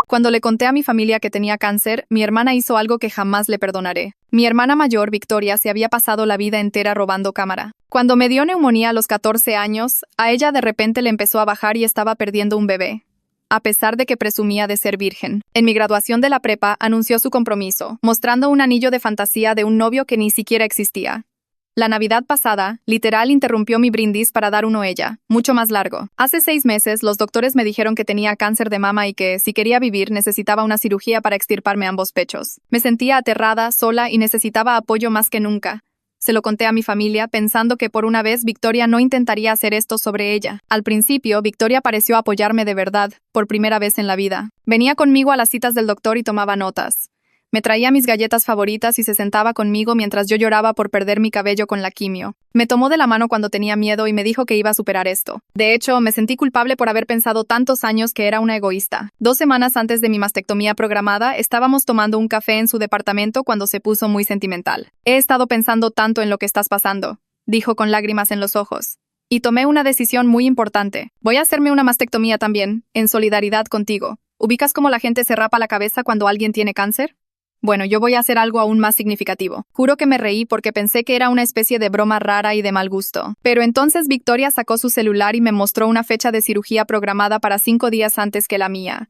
Cuando le conté a mi familia que tenía cáncer, mi hermana hizo algo que jamás le perdonaré. Mi hermana mayor, Victoria, se había pasado la vida entera robando cámara. Cuando me dio neumonía a los 14 años, a ella de repente le empezó a bajar y estaba perdiendo un bebé, a pesar de que presumía de ser virgen. En mi graduación de la prepa, anunció su compromiso, mostrando un anillo de fantasía de un novio que ni siquiera existía. La Navidad pasada, literal, interrumpió mi brindis para dar uno ella, mucho más largo. Hace 6 meses, los doctores me dijeron que tenía cáncer de mama y que, si quería vivir, necesitaba una cirugía para extirparme ambos pechos. Me sentía aterrada, sola y necesitaba apoyo más que nunca. Se lo conté a mi familia, pensando que por una vez Victoria no intentaría hacer esto sobre ella. Al principio, Victoria pareció apoyarme de verdad, por primera vez en la vida. Venía conmigo a las citas del doctor y tomaba notas. Me traía mis galletas favoritas y se sentaba conmigo mientras yo lloraba por perder mi cabello con la quimio. Me tomó de la mano cuando tenía miedo y me dijo que iba a superar esto. De hecho, me sentí culpable por haber pensado tantos años que era una egoísta. 2 semanas antes de mi mastectomía programada, estábamos tomando un café en su departamento cuando se puso muy sentimental. He estado pensando tanto en lo que estás pasando, dijo con lágrimas en los ojos. Y tomé una decisión muy importante. Voy a hacerme una mastectomía también, en solidaridad contigo. ¿Ubicas cómo la gente se rapa la cabeza cuando alguien tiene cáncer? Bueno, yo voy a hacer algo aún más significativo. Juro que me reí porque pensé que era una especie de broma rara y de mal gusto. Pero entonces Victoria sacó su celular y me mostró una fecha de cirugía programada para 5 días antes que la mía.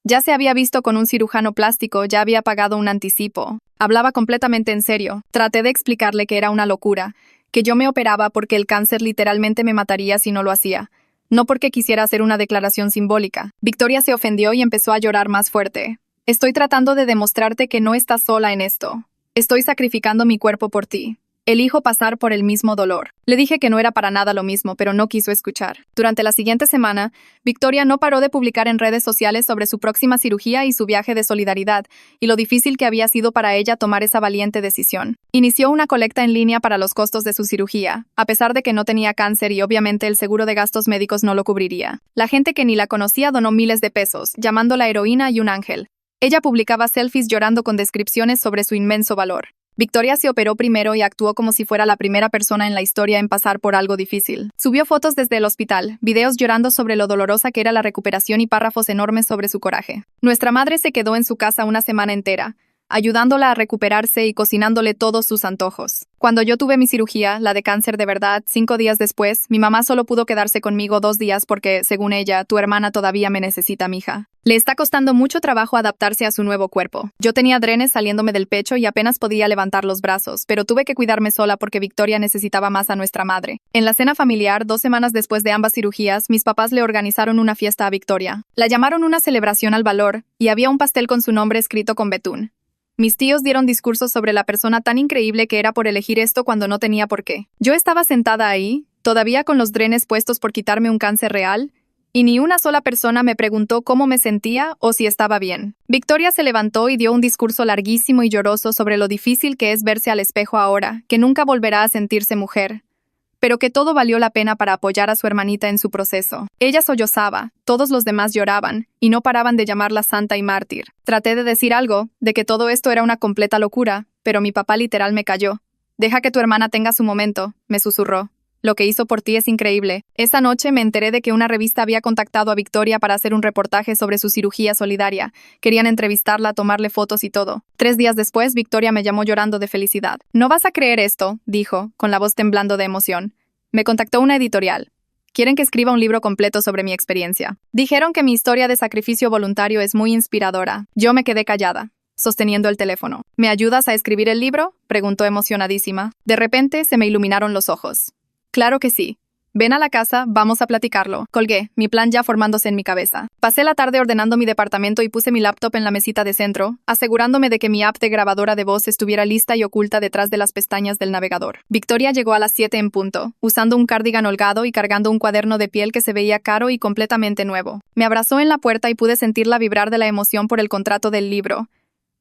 Ya se había visto con un cirujano plástico, ya había pagado un anticipo. Hablaba completamente en serio. Traté de explicarle que era una locura, que yo me operaba porque el cáncer literalmente me mataría si no lo hacía. No porque quisiera hacer una declaración simbólica. Victoria se ofendió y empezó a llorar más fuerte. Estoy tratando de demostrarte que no estás sola en esto. Estoy sacrificando mi cuerpo por ti. Elijo pasar por el mismo dolor. Le dije que no era para nada lo mismo, pero no quiso escuchar. Durante la siguiente semana, Victoria no paró de publicar en redes sociales sobre su próxima cirugía y su viaje de solidaridad, y lo difícil que había sido para ella tomar esa valiente decisión. Inició una colecta en línea para los costos de su cirugía, a pesar de que no tenía cáncer y obviamente el seguro de gastos médicos no lo cubriría. La gente que ni la conocía donó miles de pesos, llamándola heroína y un ángel. Ella publicaba selfies llorando con descripciones sobre su inmenso valor. Victoria se operó primero y actuó como si fuera la primera persona en la historia en pasar por algo difícil. Subió fotos desde el hospital, videos llorando sobre lo dolorosa que era la recuperación y párrafos enormes sobre su coraje. Nuestra madre se quedó en su casa una semana entera, ayudándola a recuperarse y cocinándole todos sus antojos. Cuando yo tuve mi cirugía, la de cáncer de verdad, 5 días después, mi mamá solo pudo quedarse conmigo 2 días porque, según ella, tu hermana todavía me necesita, mija. Le está costando mucho trabajo adaptarse a su nuevo cuerpo. Yo tenía drenes saliéndome del pecho y apenas podía levantar los brazos, pero tuve que cuidarme sola porque Victoria necesitaba más a nuestra madre. En la cena familiar, 2 semanas después de ambas cirugías, mis papás le organizaron una fiesta a Victoria. La llamaron una celebración al valor, y había un pastel con su nombre escrito con betún. Mis tíos dieron discursos sobre la persona tan increíble que era por elegir esto cuando no tenía por qué. Yo estaba sentada ahí, todavía con los drenes puestos por quitarme un cáncer real, y ni una sola persona me preguntó cómo me sentía o si estaba bien. Victoria se levantó y dio un discurso larguísimo y lloroso sobre lo difícil que es verse al espejo ahora, que nunca volverá a sentirse mujer, pero que todo valió la pena para apoyar a su hermanita en su proceso. Ella sollozaba, todos los demás lloraban, y no paraban de llamarla santa y mártir. Traté de decir algo, de que todo esto era una completa locura, pero mi papá literal me calló. «Deja que tu hermana tenga su momento», me susurró. «Lo que hizo por ti es increíble». Esa noche me enteré de que una revista había contactado a Victoria para hacer un reportaje sobre su cirugía solidaria. Querían entrevistarla, tomarle fotos y todo. 3 días después, Victoria me llamó llorando de felicidad. «No vas a creer esto», dijo, con la voz temblando de emoción. Me contactó una editorial. Quieren que escriba un libro completo sobre mi experiencia. Dijeron que mi historia de sacrificio voluntario es muy inspiradora. Yo me quedé callada, sosteniendo el teléfono. «¿Me ayudas a escribir el libro?», preguntó emocionadísima. De repente se me iluminaron los ojos. «Claro que sí. Ven a la casa, vamos a platicarlo». Colgué, mi plan ya formándose en mi cabeza. Pasé la tarde ordenando mi departamento y puse mi laptop en la mesita de centro, asegurándome de que mi app de grabadora de voz estuviera lista y oculta detrás de las pestañas del navegador. Victoria llegó a las 7 en punto, usando un cardigan holgado y cargando un cuaderno de piel que se veía caro y completamente nuevo. Me abrazó en la puerta y pude sentirla vibrar de la emoción por el contrato del libro.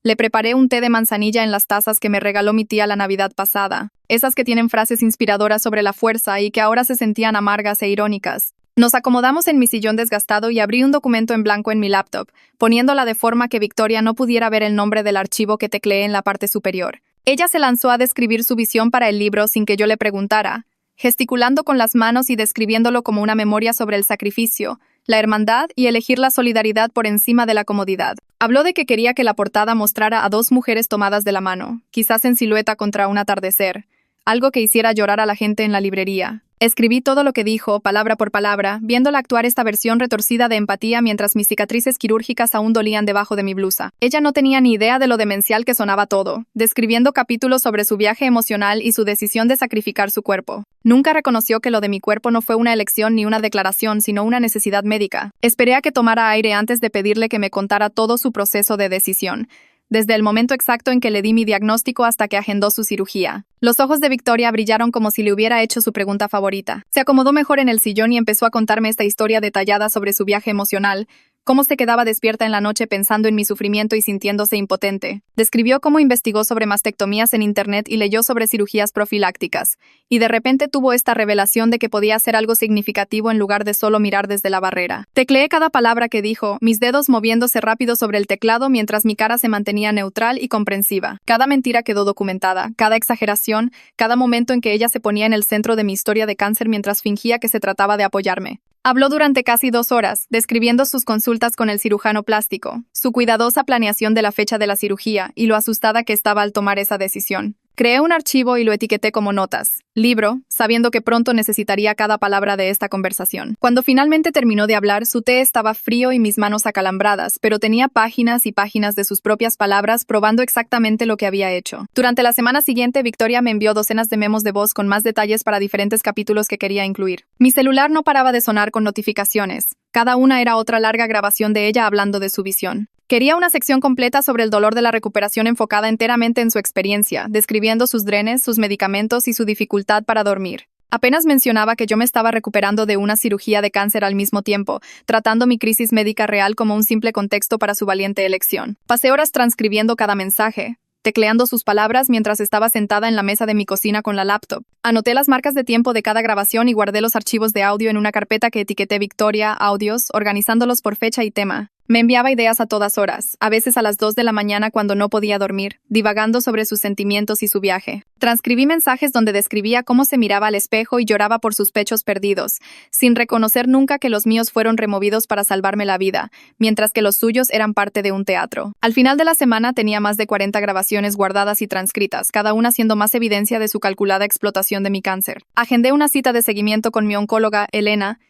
Le preparé un té de manzanilla en las tazas que me regaló mi tía la Navidad pasada, esas que tienen frases inspiradoras sobre la fuerza y que ahora se sentían amargas e irónicas. Nos acomodamos en mi sillón desgastado y abrí un documento en blanco en mi laptop, poniéndola de forma que Victoria no pudiera ver el nombre del archivo que tecleé en la parte superior. Ella se lanzó a describir su visión para el libro sin que yo le preguntara, gesticulando con las manos y describiéndolo como una memoria sobre el sacrificio, la hermandad y elegir la solidaridad por encima de la comodidad. Habló de que quería que la portada mostrara a dos mujeres tomadas de la mano, quizás en silueta contra un atardecer, algo que hiciera llorar a la gente en la librería. Escribí todo lo que dijo, palabra por palabra, viéndola actuar esta versión retorcida de empatía mientras mis cicatrices quirúrgicas aún dolían debajo de mi blusa. Ella no tenía ni idea de lo demencial que sonaba todo, describiendo capítulos sobre su viaje emocional y su decisión de sacrificar su cuerpo. Nunca reconoció que lo de mi cuerpo no fue una elección ni una declaración, sino una necesidad médica. Esperé a que tomara aire antes de pedirle que me contara todo su proceso de decisión, desde el momento exacto en que le di mi diagnóstico hasta que agendó su cirugía. Los ojos de Victoria brillaron como si le hubiera hecho su pregunta favorita. Se acomodó mejor en el sillón y empezó a contarme esta historia detallada sobre su viaje emocional, cómo se quedaba despierta en la noche pensando en mi sufrimiento y sintiéndose impotente. Describió cómo investigó sobre mastectomías en internet y leyó sobre cirugías profilácticas, y de repente tuvo esta revelación de que podía hacer algo significativo en lugar de solo mirar desde la barrera. Tecleé cada palabra que dijo, mis dedos moviéndose rápido sobre el teclado mientras mi cara se mantenía neutral y comprensiva. Cada mentira quedó documentada, cada exageración, cada momento en que ella se ponía en el centro de mi historia de cáncer mientras fingía que se trataba de apoyarme. Habló durante casi 2 horas, describiendo sus consultas con el cirujano plástico, su cuidadosa planeación de la fecha de la cirugía y lo asustada que estaba al tomar esa decisión. Creé un archivo y lo etiqueté como notas, libro, sabiendo que pronto necesitaría cada palabra de esta conversación. Cuando finalmente terminó de hablar, su té estaba frío y mis manos acalambradas, pero tenía páginas y páginas de sus propias palabras probando exactamente lo que había hecho. Durante la semana siguiente, Victoria me envió docenas de memos de voz con más detalles para diferentes capítulos que quería incluir. Mi celular no paraba de sonar con notificaciones. Cada una era otra larga grabación de ella hablando de su visión. Quería una sección completa sobre el dolor de la recuperación enfocada enteramente en su experiencia, describiendo sus drenes, sus medicamentos y su dificultad para dormir. Apenas mencionaba que yo me estaba recuperando de una cirugía de cáncer al mismo tiempo, tratando mi crisis médica real como un simple contexto para su valiente elección. Pasé horas transcribiendo cada mensaje, tecleando sus palabras mientras estaba sentada en la mesa de mi cocina con la laptop. Anoté las marcas de tiempo de cada grabación y guardé los archivos de audio en una carpeta que etiqueté Victoria, audios, organizándolos por fecha y tema. Me enviaba ideas a todas horas, a veces a las 2 de la mañana cuando no podía dormir, divagando sobre sus sentimientos y su viaje. Transcribí mensajes donde describía cómo se miraba al espejo y lloraba por sus pechos perdidos, sin reconocer nunca que los míos fueron removidos para salvarme la vida, mientras que los suyos eran parte de un teatro. Al final de la semana tenía más de 40 grabaciones guardadas y transcritas, cada una siendo más evidencia de su calculada explotación de mi cáncer. Agendé una cita de seguimiento con mi oncóloga, Elena,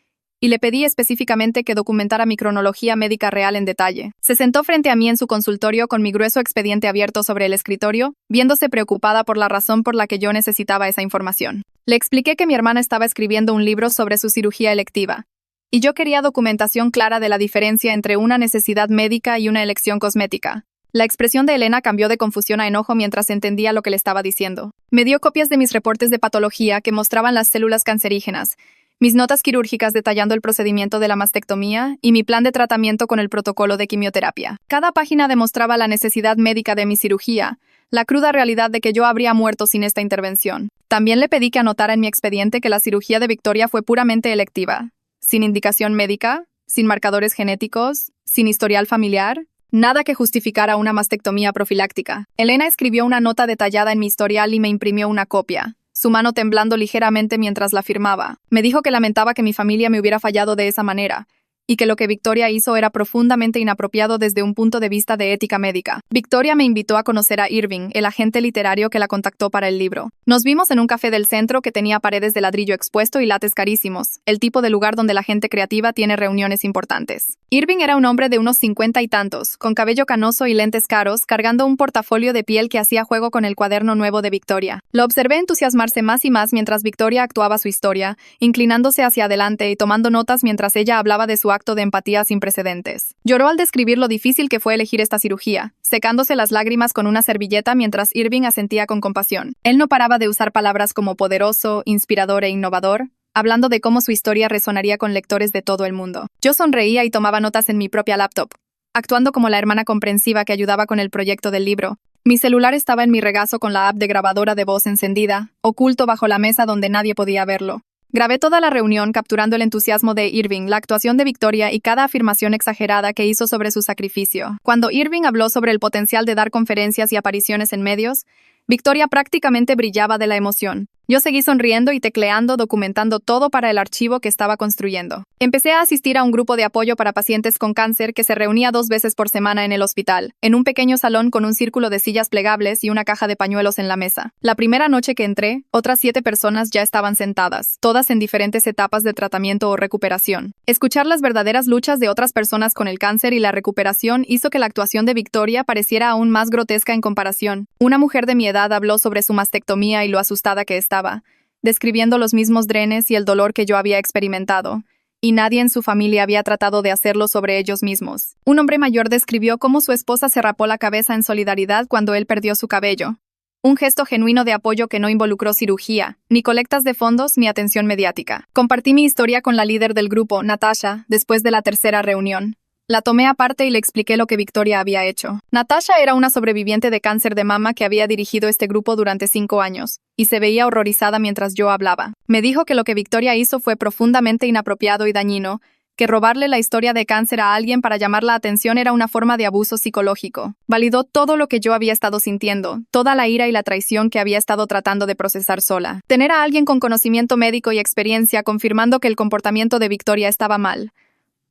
y le pedí específicamente que documentara mi cronología médica real en detalle. Se sentó frente a mí en su consultorio con mi grueso expediente abierto sobre el escritorio, viéndose preocupada por la razón por la que yo necesitaba esa información. Le expliqué que mi hermana estaba escribiendo un libro sobre su cirugía electiva, y yo quería documentación clara de la diferencia entre una necesidad médica y una elección cosmética. La expresión de Elena cambió de confusión a enojo mientras entendía lo que le estaba diciendo. Me dio copias de mis reportes de patología que mostraban las células cancerígenas, mis notas quirúrgicas detallando el procedimiento de la mastectomía y mi plan de tratamiento con el protocolo de quimioterapia. Cada página demostraba la necesidad médica de mi cirugía, la cruda realidad de que yo habría muerto sin esta intervención. También le pedí que anotara en mi expediente que la cirugía de Victoria fue puramente electiva, sin indicación médica, sin marcadores genéticos, sin historial familiar, nada que justificara una mastectomía profiláctica. Elena escribió una nota detallada en mi historial y me imprimió una copia, su mano temblando ligeramente mientras la firmaba. Me dijo que lamentaba que mi familia me hubiera fallado de esa manera, y que lo que Victoria hizo era profundamente inapropiado desde un punto de vista de ética médica. Victoria me invitó a conocer a Irving, el agente literario que la contactó para el libro. Nos vimos en un café del centro que tenía paredes de ladrillo expuesto y látex carísimos, el tipo de lugar donde la gente creativa tiene reuniones importantes. Irving era un hombre de unos 50 y tantos, con cabello canoso y lentes caros, cargando un portafolio de piel que hacía juego con el cuaderno nuevo de Victoria. Lo observé entusiasmarse más y más mientras Victoria actuaba su historia, inclinándose hacia adelante y tomando notas mientras ella hablaba de su acto de empatía sin precedentes. Lloró al describir lo difícil que fue elegir esta cirugía, secándose las lágrimas con una servilleta mientras Irving asentía con compasión. Él no paraba de usar palabras como poderoso, inspirador e innovador, hablando de cómo su historia resonaría con lectores de todo el mundo. Yo sonreía y tomaba notas en mi propia laptop, actuando como la hermana comprensiva que ayudaba con el proyecto del libro. Mi celular estaba en mi regazo con la app de grabadora de voz encendida, oculto bajo la mesa donde nadie podía verlo. Grabé toda la reunión capturando el entusiasmo de Irving, la actuación de Victoria y cada afirmación exagerada que hizo sobre su sacrificio. Cuando Irving habló sobre el potencial de dar conferencias y apariciones en medios, Victoria prácticamente brillaba de la emoción. Yo seguí sonriendo y tecleando, documentando todo para el archivo que estaba construyendo. Empecé a asistir a un grupo de apoyo para pacientes con cáncer que se reunía 2 veces por semana en el hospital, en un pequeño salón con un círculo de sillas plegables y una caja de pañuelos en la mesa. La primera noche que entré, otras 7 personas ya estaban sentadas, todas en diferentes etapas de tratamiento o recuperación. Escuchar las verdaderas luchas de otras personas con el cáncer y la recuperación hizo que la actuación de Victoria pareciera aún más grotesca en comparación. Una mujer de mi edad habló sobre su mastectomía y lo asustada que estaba, describiendo los mismos drenes y el dolor que yo había experimentado, y nadie en su familia había tratado de hacerlo sobre ellos mismos. Un hombre mayor describió cómo su esposa se rapó la cabeza en solidaridad cuando él perdió su cabello. Un gesto genuino de apoyo que no involucró cirugía, ni colectas de fondos, ni atención mediática. Compartí mi historia con la líder del grupo, Natasha, después de la tercera reunión. La tomé aparte y le expliqué lo que Victoria había hecho. Natasha era una sobreviviente de cáncer de mama que había dirigido este grupo durante 5 años, y se veía horrorizada mientras yo hablaba. Me dijo que lo que Victoria hizo fue profundamente inapropiado y dañino, que robarle la historia de cáncer a alguien para llamar la atención era una forma de abuso psicológico. Validó todo lo que yo había estado sintiendo, toda la ira y la traición que había estado tratando de procesar sola. Tener a alguien con conocimiento médico y experiencia confirmando que el comportamiento de Victoria estaba mal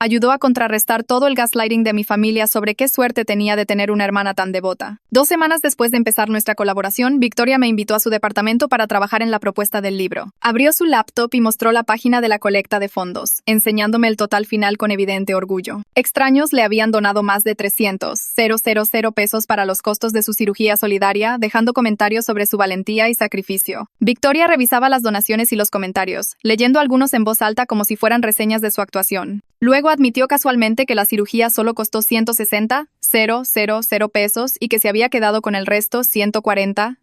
ayudó a contrarrestar todo el gaslighting de mi familia sobre qué suerte tenía de tener una hermana tan devota. 2 semanas después de empezar nuestra colaboración, Victoria me invitó a su departamento para trabajar en la propuesta del libro. Abrió su laptop y mostró la página de la colecta de fondos, enseñándome el total final con evidente orgullo. Extraños le habían donado más de 300,000 pesos para los costos de su cirugía solidaria, dejando comentarios sobre su valentía y sacrificio. Victoria revisaba las donaciones y los comentarios, leyendo algunos en voz alta como si fueran reseñas de su actuación. Luego admitió casualmente que la cirugía solo costó 160,000 pesos y que se había quedado con el resto 140,000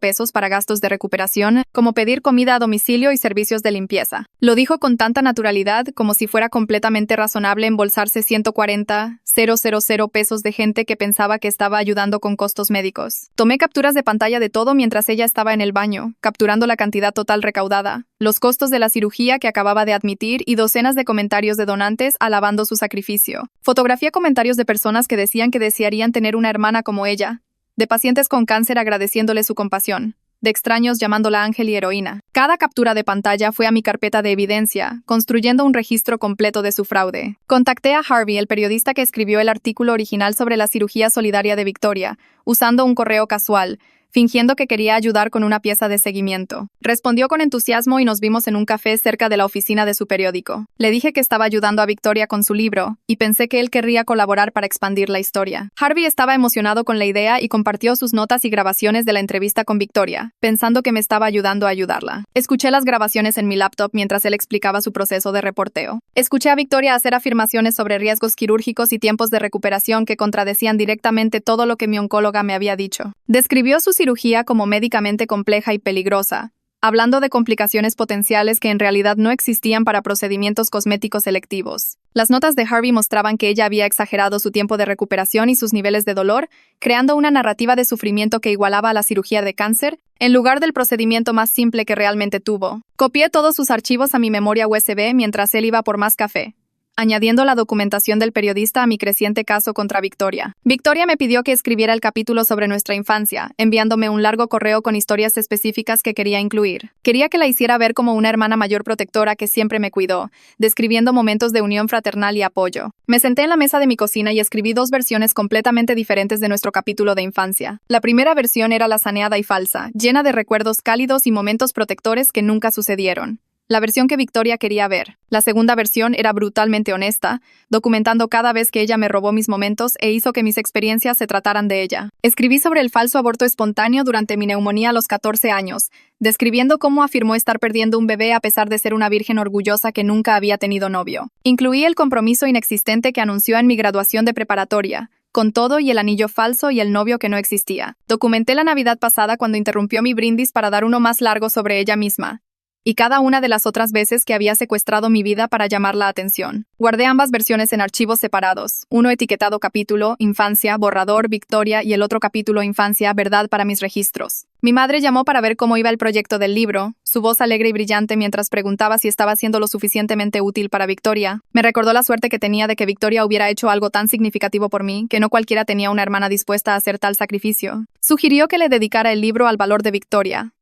pesos para gastos de recuperación, como pedir comida a domicilio y servicios de limpieza. Lo dijo con tanta naturalidad como si fuera completamente razonable embolsarse 140,000 pesos de gente que pensaba que estaba ayudando con costos médicos. Tomé capturas de pantalla de todo mientras ella estaba en el baño, capturando la cantidad total recaudada, los costos de la cirugía que acababa de admitir y docenas de comentarios de donantes alabando su sacrificio. Fotografié comentarios de personas que decían que desearían tener una hermana como ella, de pacientes con cáncer agradeciéndole su compasión, de extraños llamándola ángel y heroína. Cada captura de pantalla fue a mi carpeta de evidencia, construyendo un registro completo de su fraude. Contacté a Harvey, el periodista que escribió el artículo original sobre la cirugía solidaria de Victoria, usando un correo casual, fingiendo que quería ayudar con una pieza de seguimiento. Respondió con entusiasmo y nos vimos en un café cerca de la oficina de su periódico. Le dije que estaba ayudando a Victoria con su libro, y pensé que él querría colaborar para expandir la historia. Harvey estaba emocionado con la idea y compartió sus notas y grabaciones de la entrevista con Victoria, pensando que me estaba ayudando a ayudarla. Escuché las grabaciones en mi laptop mientras él explicaba su proceso de reporteo. Escuché a Victoria hacer afirmaciones sobre riesgos quirúrgicos y tiempos de recuperación que contradecían directamente todo lo que mi oncóloga me había dicho. Describió su cirugía como médicamente compleja y peligrosa, hablando de complicaciones potenciales que en realidad no existían para procedimientos cosméticos selectivos. Las notas de Harvey mostraban que ella había exagerado su tiempo de recuperación y sus niveles de dolor, creando una narrativa de sufrimiento que igualaba a la cirugía de cáncer, en lugar del procedimiento más simple que realmente tuvo. Copié todos sus archivos a mi memoria USB mientras él iba por más café, añadiendo la documentación del periodista a mi creciente caso contra Victoria. Victoria me pidió que escribiera el capítulo sobre nuestra infancia, enviándome un largo correo con historias específicas que quería incluir. Quería que la hiciera ver como una hermana mayor protectora que siempre me cuidó, describiendo momentos de unión fraternal y apoyo. Me senté en la mesa de mi cocina y escribí 2 versiones completamente diferentes de nuestro capítulo de infancia. La primera versión era la saneada y falsa, llena de recuerdos cálidos y momentos protectores que nunca sucedieron. La versión que Victoria quería ver. La segunda versión era brutalmente honesta, documentando cada vez que ella me robó mis momentos e hizo que mis experiencias se trataran de ella. Escribí sobre el falso aborto espontáneo durante mi neumonía a los 14 años, describiendo cómo afirmó estar perdiendo un bebé a pesar de ser una virgen orgullosa que nunca había tenido novio. Incluí el compromiso inexistente que anunció en mi graduación de preparatoria, con todo y el anillo falso y el novio que no existía. Documenté la Navidad pasada cuando interrumpió mi brindis para dar uno más largo sobre ella misma, y cada una de las otras veces que había secuestrado mi vida para llamar la atención. Guardé ambas versiones en archivos separados, uno etiquetado capítulo, infancia, borrador, Victoria, y el otro capítulo, infancia, verdad, para mis registros. Mi madre llamó para ver cómo iba el proyecto del libro, su voz alegre y brillante mientras preguntaba si estaba siendo lo suficientemente útil para Victoria. Me recordó la suerte que tenía de que Victoria hubiera hecho algo tan significativo por mí, que no cualquiera tenía una hermana dispuesta a hacer tal sacrificio. Sugirió que le dedicara el libro al valor de Victoria,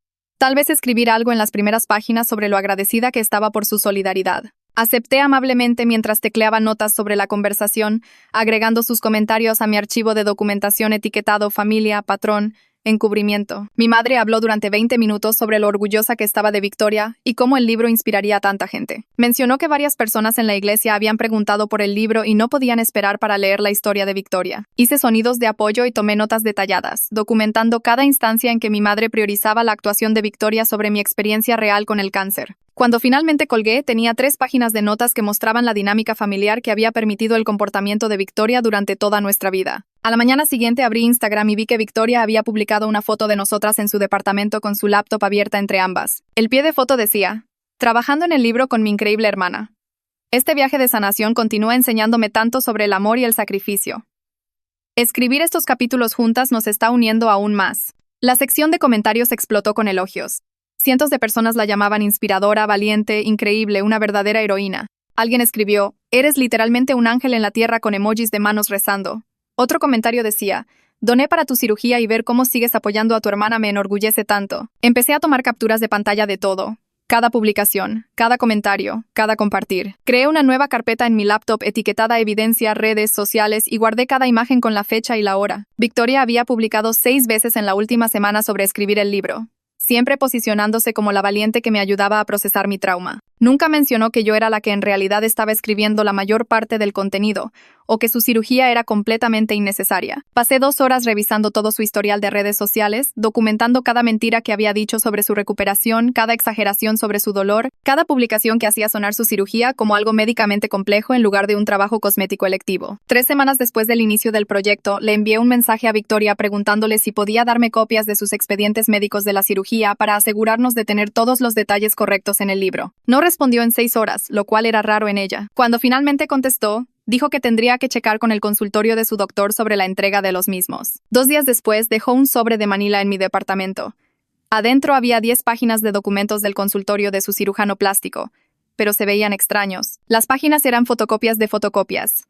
Tal vez escribir algo en las primeras páginas sobre lo agradecida que estaba por su solidaridad. Acepté amablemente mientras tecleaba notas sobre la conversación, agregando sus comentarios a mi archivo de documentación etiquetado familia, patrón, encubrimiento. Mi madre habló durante 20 minutos sobre lo orgullosa que estaba de Victoria y cómo el libro inspiraría a tanta gente. Mencionó que varias personas en la iglesia habían preguntado por el libro y no podían esperar para leer la historia de Victoria. Hice sonidos de apoyo y tomé notas detalladas, documentando cada instancia en que mi madre priorizaba la actuación de Victoria sobre mi experiencia real con el cáncer. Cuando finalmente colgué, tenía 3 páginas de notas que mostraban la dinámica familiar que había permitido el comportamiento de Victoria durante toda nuestra vida. A la mañana siguiente abrí Instagram y vi que Victoria había publicado una foto de nosotras en su departamento con su laptop abierta entre ambas. El pie de foto decía: trabajando en el libro con mi increíble hermana. Este viaje de sanación continúa enseñándome tanto sobre el amor y el sacrificio. Escribir estos capítulos juntas nos está uniendo aún más. La sección de comentarios explotó con elogios. Cientos de personas la llamaban inspiradora, valiente, increíble, una verdadera heroína. Alguien escribió: eres literalmente un ángel en la tierra, con emojis de manos rezando. Otro comentario decía: doné para tu cirugía y ver cómo sigues apoyando a tu hermana me enorgullece tanto. Empecé a tomar capturas de pantalla de todo. Cada publicación, cada comentario, cada compartir. Creé una nueva carpeta en mi laptop etiquetada evidencia, redes sociales y guardé cada imagen con la fecha y la hora. Victoria había publicado 6 veces en la última semana sobre escribir el libro, siempre posicionándose como la valiente que me ayudaba a procesar mi trauma. Nunca mencionó que yo era la que en realidad estaba escribiendo la mayor parte del contenido, o que su cirugía era completamente innecesaria. Pasé 2 horas revisando todo su historial de redes sociales, documentando cada mentira que había dicho sobre su recuperación, cada exageración sobre su dolor, cada publicación que hacía sonar su cirugía como algo médicamente complejo en lugar de un trabajo cosmético electivo. 3 semanas después del inicio del proyecto, le envié un mensaje a Victoria preguntándole si podía darme copias de sus expedientes médicos de la cirugía para asegurarnos de tener todos los detalles correctos en el libro. No respondió en 6 horas, lo cual era raro en ella. Cuando finalmente contestó, dijo que tendría que checar con el consultorio de su doctor sobre la entrega de los mismos. 2 días después, dejó un sobre de Manila en mi departamento. Adentro había 10 páginas de documentos del consultorio de su cirujano plástico, pero se veían extraños. Las páginas eran fotocopias de fotocopias.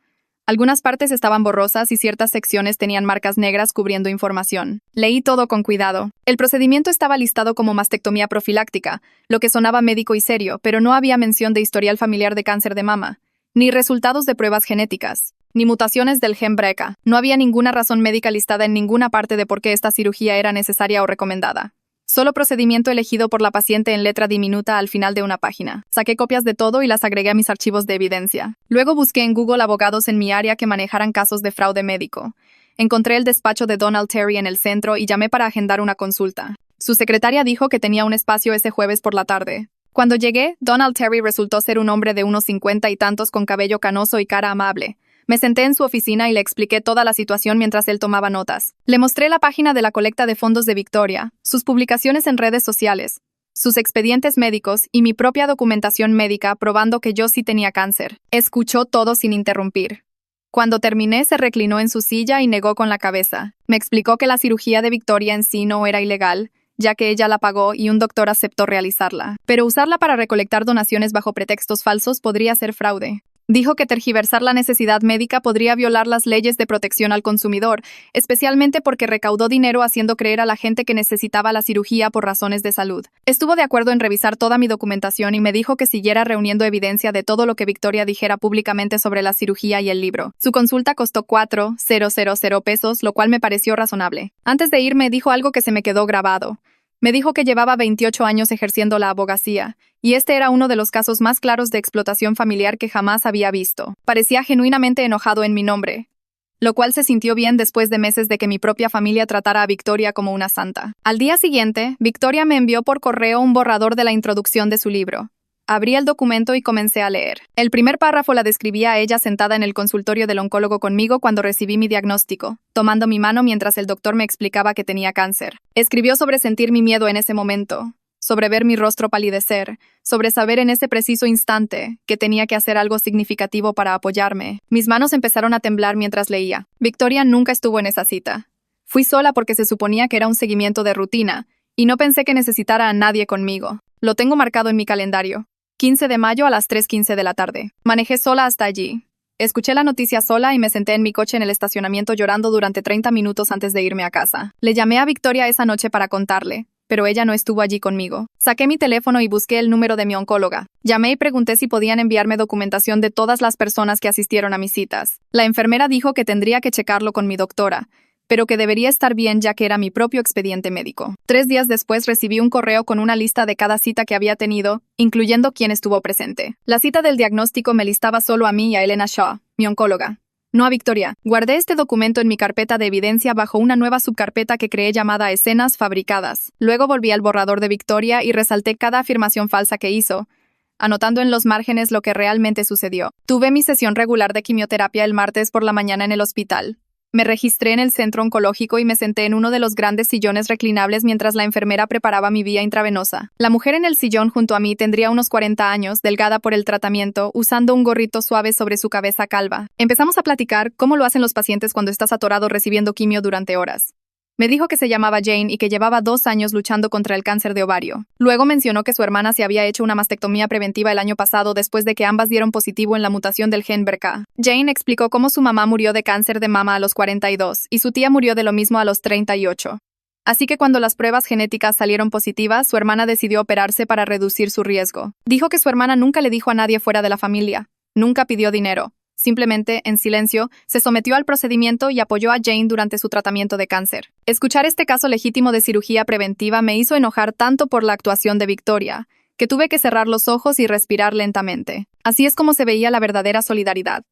Algunas partes estaban borrosas y ciertas secciones tenían marcas negras cubriendo información. Leí todo con cuidado. El procedimiento estaba listado como mastectomía profiláctica, lo que sonaba médico y serio, pero no había mención de historial familiar de cáncer de mama, ni resultados de pruebas genéticas, ni mutaciones del gen BRCA. No había ninguna razón médica listada en ninguna parte de por qué esta cirugía era necesaria o recomendada. Solo procedimiento elegido por la paciente en letra diminuta al final de una página. Saqué copias de todo y las agregué a mis archivos de evidencia. Luego busqué en Google abogados en mi área que manejaran casos de fraude médico. Encontré el despacho de Donald Terry en el centro y llamé para agendar una consulta. Su secretaria dijo que tenía un espacio ese jueves por la tarde. Cuando llegué, Donald Terry resultó ser un hombre de unos 50 y tantos con cabello canoso y cara amable. Me senté en su oficina y le expliqué toda la situación mientras él tomaba notas. Le mostré la página de la colecta de fondos de Victoria, sus publicaciones en redes sociales, sus expedientes médicos y mi propia documentación médica probando que yo sí tenía cáncer. Escuchó todo sin interrumpir. Cuando terminé, se reclinó en su silla y negó con la cabeza. Me explicó que la cirugía de Victoria en sí no era ilegal, ya que ella la pagó y un doctor aceptó realizarla. Pero usarla para recolectar donaciones bajo pretextos falsos podría ser fraude. Dijo que tergiversar la necesidad médica podría violar las leyes de protección al consumidor, especialmente porque recaudó dinero haciendo creer a la gente que necesitaba la cirugía por razones de salud. Estuvo de acuerdo en revisar toda mi documentación y me dijo que siguiera reuniendo evidencia de todo lo que Victoria dijera públicamente sobre la cirugía y el libro. Su consulta costó $4,000, lo cual me pareció razonable. Antes de irme, dijo algo que se me quedó grabado. Me dijo que llevaba 28 años ejerciendo la abogacía, y este era uno de los casos más claros de explotación familiar que jamás había visto. Parecía genuinamente enojado en mi nombre, lo cual se sintió bien después de meses de que mi propia familia tratara a Victoria como una santa. Al día siguiente, Victoria me envió por correo un borrador de la introducción de su libro. Abrí el documento y comencé a leer. El primer párrafo la describía a ella sentada en el consultorio del oncólogo conmigo cuando recibí mi diagnóstico, tomando mi mano mientras el doctor me explicaba que tenía cáncer. Escribió sobre sentir mi miedo en ese momento, sobre ver mi rostro palidecer, sobre saber en ese preciso instante que tenía que hacer algo significativo para apoyarme. Mis manos empezaron a temblar mientras leía. Victoria nunca estuvo en esa cita. Fui sola porque se suponía que era un seguimiento de rutina, y no pensé que necesitara a nadie conmigo. Lo tengo marcado en mi calendario. 15 de mayo a las 3:15 de la tarde. Manejé sola hasta allí. Escuché la noticia sola y me senté en mi coche en el estacionamiento llorando durante 30 minutos antes de irme a casa. Le llamé a Victoria esa noche para contarle, pero ella no estuvo allí conmigo. Saqué mi teléfono y busqué el número de mi oncóloga. Llamé y pregunté si podían enviarme documentación de todas las personas que asistieron a mis citas. La enfermera dijo que tendría que checarlo con mi doctora, pero que debería estar bien ya que era mi propio expediente médico. 3 días después recibí un correo con una lista de cada cita que había tenido, incluyendo quién estuvo presente. La cita del diagnóstico me listaba solo a mí y a Elena Shaw, mi oncóloga. No a Victoria. Guardé este documento en mi carpeta de evidencia bajo una nueva subcarpeta que creé llamada Escenas Fabricadas. Luego volví al borrador de Victoria y resalté cada afirmación falsa que hizo, anotando en los márgenes lo que realmente sucedió. Tuve mi sesión regular de quimioterapia el martes por la mañana en el hospital. Me registré en el centro oncológico y me senté en uno de los grandes sillones reclinables mientras la enfermera preparaba mi vía intravenosa. La mujer en el sillón junto a mí tendría unos 40 años, delgada por el tratamiento, usando un gorrito suave sobre su cabeza calva. Empezamos a platicar cómo lo hacen los pacientes cuando estás atorado recibiendo quimio durante horas. Me dijo que se llamaba Jane y que llevaba 2 años luchando contra el cáncer de ovario. Luego mencionó que su hermana se había hecho una mastectomía preventiva el año pasado después de que ambas dieron positivo en la mutación del gen BRCA. Jane explicó cómo su mamá murió de cáncer de mama a los 42 y su tía murió de lo mismo a los 38. Así que cuando las pruebas genéticas salieron positivas, su hermana decidió operarse para reducir su riesgo. Dijo que su hermana nunca le dijo a nadie fuera de la familia. Nunca pidió dinero. Simplemente, en silencio, se sometió al procedimiento y apoyó a Jane durante su tratamiento de cáncer. Escuchar este caso legítimo de cirugía preventiva me hizo enojar tanto por la actuación de Victoria, que tuve que cerrar los ojos y respirar lentamente. Así es como se veía la verdadera solidaridad.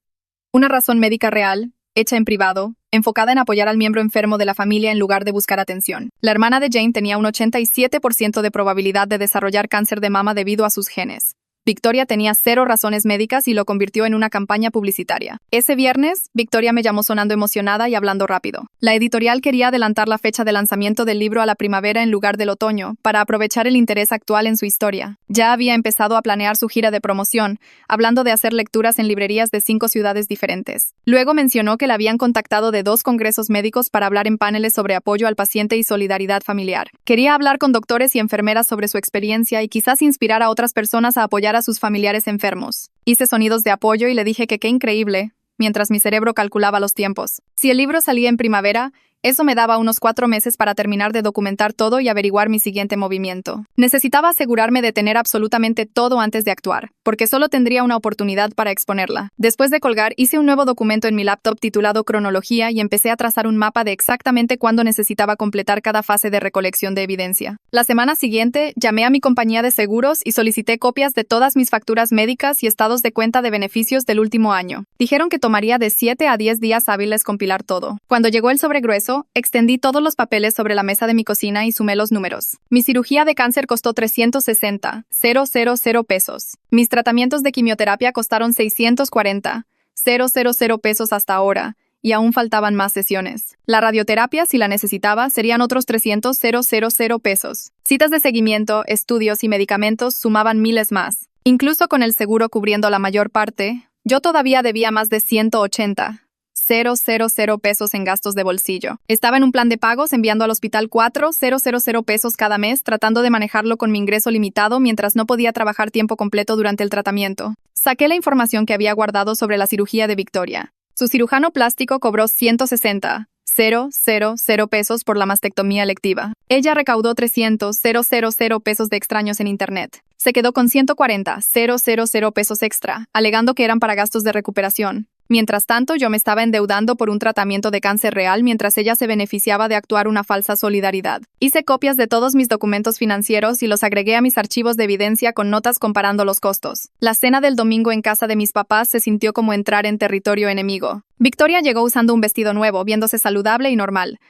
Una razón médica real, hecha en privado, enfocada en apoyar al miembro enfermo de la familia en lugar de buscar atención. La hermana de Jane tenía un 87% de probabilidad de desarrollar cáncer de mama debido a sus genes. Victoria tenía 0 razones médicas y lo convirtió en una campaña publicitaria. Ese viernes, Victoria me llamó sonando emocionada y hablando rápido. La editorial quería adelantar la fecha de lanzamiento del libro a la primavera en lugar del otoño, para aprovechar el interés actual en su historia. Ya había empezado a planear su gira de promoción, hablando de hacer lecturas en librerías de 5 ciudades diferentes. Luego mencionó que la habían contactado de 2 congresos médicos para hablar en paneles sobre apoyo al paciente y solidaridad familiar. Quería hablar con doctores y enfermeras sobre su experiencia y quizás inspirar a otras personas a apoyar a sus familiares enfermos. Hice sonidos de apoyo y le dije que qué increíble, mientras mi cerebro calculaba los tiempos. Si el libro salía en primavera, eso me daba unos 4 meses para terminar de documentar todo y averiguar mi siguiente movimiento. Necesitaba asegurarme de tener absolutamente todo antes de actuar, porque solo tendría una oportunidad para exponerla. Después de colgar, hice un nuevo documento en mi laptop titulado Cronología y empecé a trazar un mapa de exactamente cuándo necesitaba completar cada fase de recolección de evidencia. La semana siguiente, llamé a mi compañía de seguros y solicité copias de todas mis facturas médicas y estados de cuenta de beneficios del último año. Dijeron que tomaría de 7 a 10 días hábiles compilar todo. Cuando llegó el sobre grueso, extendí todos los papeles sobre la mesa de mi cocina y sumé los números. Mi cirugía de cáncer costó $360,000 pesos. Mis tratamientos de quimioterapia costaron $640,000 pesos hasta ahora, y aún faltaban más sesiones. La radioterapia, si la necesitaba, serían otros $300,000 pesos. Citas de seguimiento, estudios y medicamentos sumaban miles más. Incluso con el seguro cubriendo la mayor parte, yo todavía debía más de $180,000 pesos en gastos de bolsillo. Estaba en un plan de pagos enviando al hospital $4,000 pesos cada mes, tratando de manejarlo con mi ingreso limitado mientras no podía trabajar tiempo completo durante el tratamiento. Saqué la información que había guardado sobre la cirugía de Victoria. Su cirujano plástico cobró $160,000 pesos por la mastectomía electiva. Ella recaudó $300,000 pesos de extraños en internet. Se quedó con $140,000 pesos extra, alegando que eran para gastos de recuperación. Mientras tanto, yo me estaba endeudando por un tratamiento de cáncer real mientras ella se beneficiaba de actuar una falsa solidaridad. Hice copias de todos mis documentos financieros y los agregué a mis archivos de evidencia con notas comparando los costos. La cena del domingo en casa de mis papás se sintió como entrar en territorio enemigo. Victoria llegó usando un vestido nuevo, viéndose saludable y normal.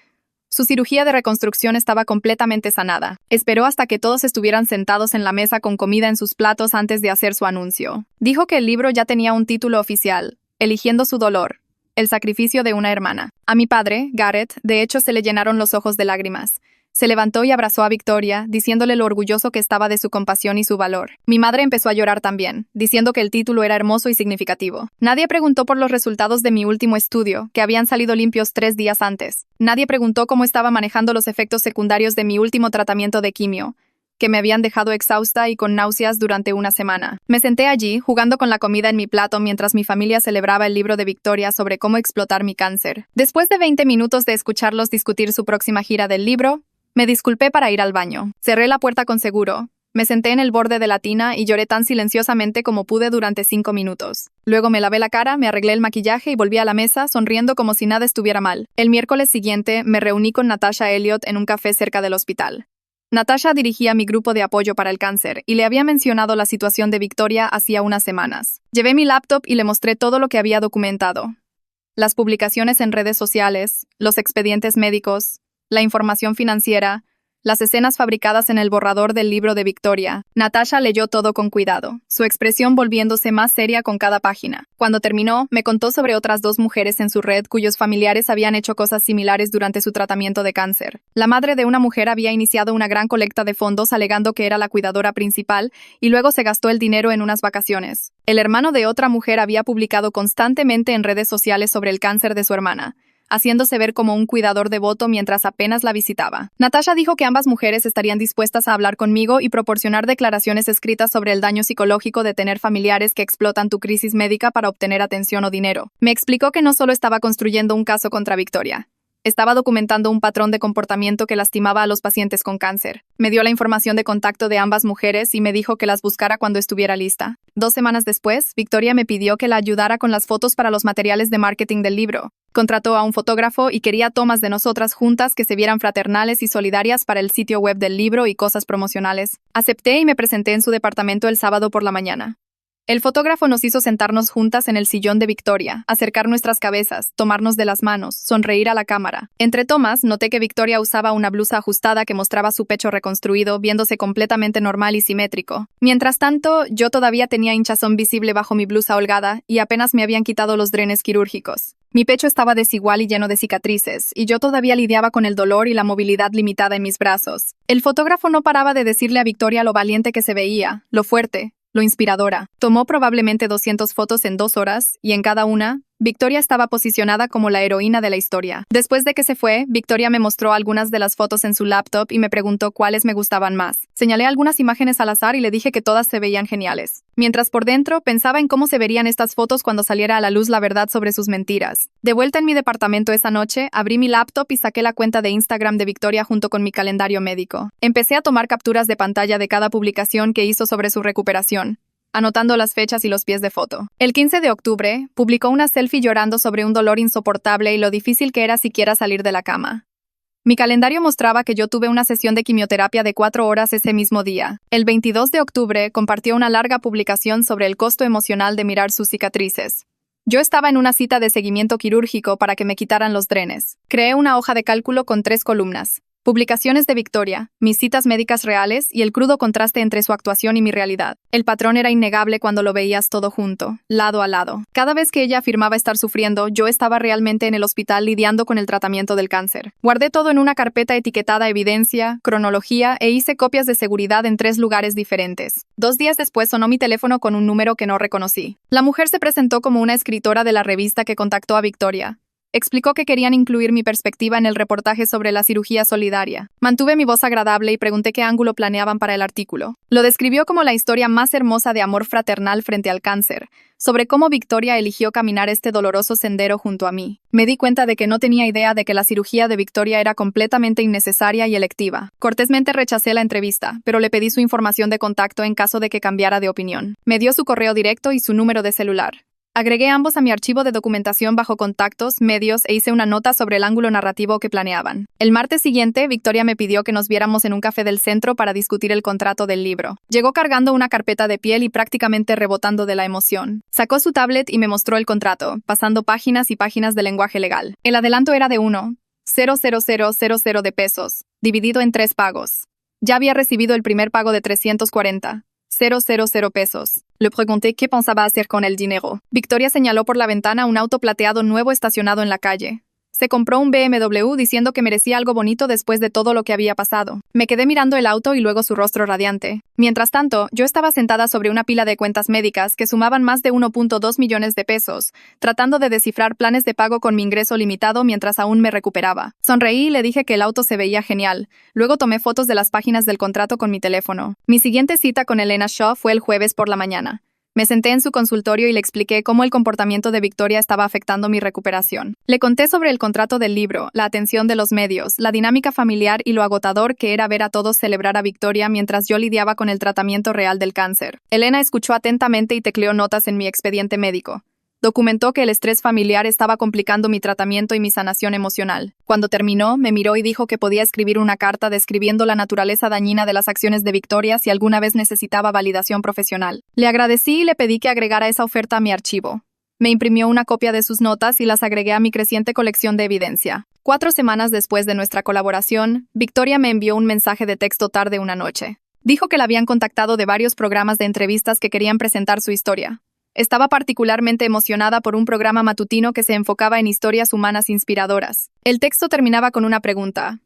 Su cirugía de reconstrucción estaba completamente sanada. Esperó hasta que todos estuvieran sentados en la mesa con comida en sus platos antes de hacer su anuncio. Dijo que el libro ya tenía un título oficial: Eligiendo su dolor, el sacrificio de una hermana. A mi padre, Garrett, de hecho se le llenaron los ojos de lágrimas. Se levantó y abrazó a Victoria, diciéndole lo orgulloso que estaba de su compasión y su valor. Mi madre empezó a llorar también, diciendo que el título era hermoso y significativo. Nadie preguntó por los resultados de mi último estudio, que habían salido limpios 3 días antes. Nadie preguntó cómo estaba manejando los efectos secundarios de mi último tratamiento de quimio, que me habían dejado exhausta y con náuseas durante una semana. Me senté allí, jugando con la comida en mi plato mientras mi familia celebraba el libro de Victoria sobre cómo explotar mi cáncer. Después de 20 minutos de escucharlos discutir su próxima gira del libro, Me disculpé para ir al baño. Cerré la puerta con seguro. Me senté en el borde de la tina y lloré tan silenciosamente como pude durante 5 minutos. Luego me lavé la cara, me arreglé el maquillaje y volví a la mesa, sonriendo como si nada estuviera mal. El miércoles siguiente, me reuní con Natasha Elliott en un café cerca del hospital. Natasha dirigía mi grupo de apoyo para el cáncer y le había mencionado la situación de Victoria hacía unas semanas. Llevé mi laptop y le mostré todo lo que había documentado. Las publicaciones en redes sociales, los expedientes médicos, la información financiera, las escenas fabricadas en el borrador del libro de Victoria. Natasha leyó todo con cuidado, su expresión volviéndose más seria con cada página. Cuando terminó, me contó sobre otras 2 mujeres en su red cuyos familiares habían hecho cosas similares durante su tratamiento de cáncer. La madre de una mujer había iniciado una gran colecta de fondos alegando que era la cuidadora principal y luego se gastó el dinero en unas vacaciones. El hermano de otra mujer había publicado constantemente en redes sociales sobre el cáncer de su hermana, haciéndose ver como un cuidador devoto mientras apenas la visitaba. Natasha dijo que ambas mujeres estarían dispuestas a hablar conmigo y proporcionar declaraciones escritas sobre el daño psicológico de tener familiares que explotan tu crisis médica para obtener atención o dinero. Me explicó que no solo estaba construyendo un caso contra Victoria, estaba documentando un patrón de comportamiento que lastimaba a los pacientes con cáncer. Me dio la información de contacto de ambas mujeres y me dijo que las buscara cuando estuviera lista. 2 semanas después, Victoria me pidió que la ayudara con las fotos para los materiales de marketing del libro. Contrató a un fotógrafo y quería tomas de nosotras juntas que se vieran fraternales y solidarias para el sitio web del libro y cosas promocionales. Acepté y me presenté en su departamento el sábado por la mañana. El fotógrafo nos hizo sentarnos juntas en el sillón de Victoria, acercar nuestras cabezas, tomarnos de las manos, sonreír a la cámara. Entre tomas, noté que Victoria usaba una blusa ajustada que mostraba su pecho reconstruido, viéndose completamente normal y simétrico. Mientras tanto, yo todavía tenía hinchazón visible bajo mi blusa holgada y apenas me habían quitado los drenes quirúrgicos. Mi pecho estaba desigual y lleno de cicatrices, y yo todavía lidiaba con el dolor y la movilidad limitada en mis brazos. El fotógrafo no paraba de decirle a Victoria lo valiente que se veía, lo fuerte, lo inspiradora. Tomó probablemente 200 fotos en 2 horas, y en cada una, Victoria estaba posicionada como la heroína de la historia. Después de que se fue, Victoria me mostró algunas de las fotos en su laptop y me preguntó cuáles me gustaban más. Señalé algunas imágenes al azar y le dije que todas se veían geniales. Mientras por dentro, pensaba en cómo se verían estas fotos cuando saliera a la luz la verdad sobre sus mentiras. De vuelta en mi departamento esa noche, abrí mi laptop y saqué la cuenta de Instagram de Victoria junto con mi calendario médico. Empecé a tomar capturas de pantalla de cada publicación que hizo sobre su recuperación, anotando las fechas y los pies de foto. El 15 de octubre, publicó una selfie llorando sobre un dolor insoportable y lo difícil que era siquiera salir de la cama. Mi calendario mostraba que yo tuve una sesión de quimioterapia de 4 horas ese mismo día. El 22 de octubre, compartió una larga publicación sobre el costo emocional de mirar sus cicatrices. Yo estaba en una cita de seguimiento quirúrgico para que me quitaran los drenes. Creé una hoja de cálculo con 3 columnas. Publicaciones de Victoria, mis citas médicas reales y el crudo contraste entre su actuación y mi realidad. El patrón era innegable cuando lo veías todo junto, lado a lado. Cada vez que ella afirmaba estar sufriendo, yo estaba realmente en el hospital lidiando con el tratamiento del cáncer. Guardé todo en una carpeta etiquetada evidencia, cronología e hice copias de seguridad en 3 lugares diferentes. 2 días después sonó mi teléfono con un número que no reconocí. La mujer se presentó como una escritora de la revista que contactó a Victoria. Explicó que querían incluir mi perspectiva en el reportaje sobre la cirugía solidaria. Mantuve mi voz agradable y pregunté qué ángulo planeaban para el artículo. Lo describió como la historia más hermosa de amor fraternal frente al cáncer, sobre cómo Victoria eligió caminar este doloroso sendero junto a mí. Me di cuenta de que no tenía idea de que la cirugía de Victoria era completamente innecesaria y electiva. Cortésmente rechacé la entrevista, pero le pedí su información de contacto en caso de que cambiara de opinión. Me dio su correo directo y su número de celular. Agregué ambos a mi archivo de documentación bajo contactos, medios e hice una nota sobre el ángulo narrativo que planeaban. El martes siguiente, Victoria me pidió que nos viéramos en un café del centro para discutir el contrato del libro. Llegó cargando una carpeta de piel y prácticamente rebotando de la emoción. Sacó su tablet y me mostró el contrato, pasando páginas y páginas de lenguaje legal. El adelanto era de 1,00000 de pesos, dividido en 3 pagos. Ya había recibido el primer pago de 340,000 pesos. Le pregunté qué pensaba hacer con el dinero. Victoria señaló por la ventana un auto plateado nuevo estacionado en la calle. Se compró un BMW diciendo que merecía algo bonito después de todo lo que había pasado. Me quedé mirando el auto y luego su rostro radiante. Mientras tanto, yo estaba sentada sobre una pila de cuentas médicas que sumaban más de 1.2 millones de pesos, tratando de descifrar planes de pago con mi ingreso limitado mientras aún me recuperaba. Sonreí y le dije que el auto se veía genial. Luego tomé fotos de las páginas del contrato con mi teléfono. Mi siguiente cita con Elena Shaw fue el jueves por la mañana. Me senté en su consultorio y le expliqué cómo el comportamiento de Victoria estaba afectando mi recuperación. Le conté sobre el contrato del libro, la atención de los medios, la dinámica familiar y lo agotador que era ver a todos celebrar a Victoria mientras yo lidiaba con el tratamiento real del cáncer. Elena escuchó atentamente y tecleó notas en mi expediente médico. Documentó que el estrés familiar estaba complicando mi tratamiento y mi sanación emocional. Cuando terminó, me miró y dijo que podía escribir una carta describiendo la naturaleza dañina de las acciones de Victoria si alguna vez necesitaba validación profesional. Le agradecí y le pedí que agregara esa oferta a mi archivo. Me imprimió una copia de sus notas y las agregué a mi creciente colección de evidencia. 4 semanas después de nuestra colaboración, Victoria me envió un mensaje de texto tarde una noche. Dijo que la habían contactado de varios programas de entrevistas que querían presentar su historia. Estaba particularmente emocionada por un programa matutino que se enfocaba en historias humanas inspiradoras. El texto terminaba con una pregunta.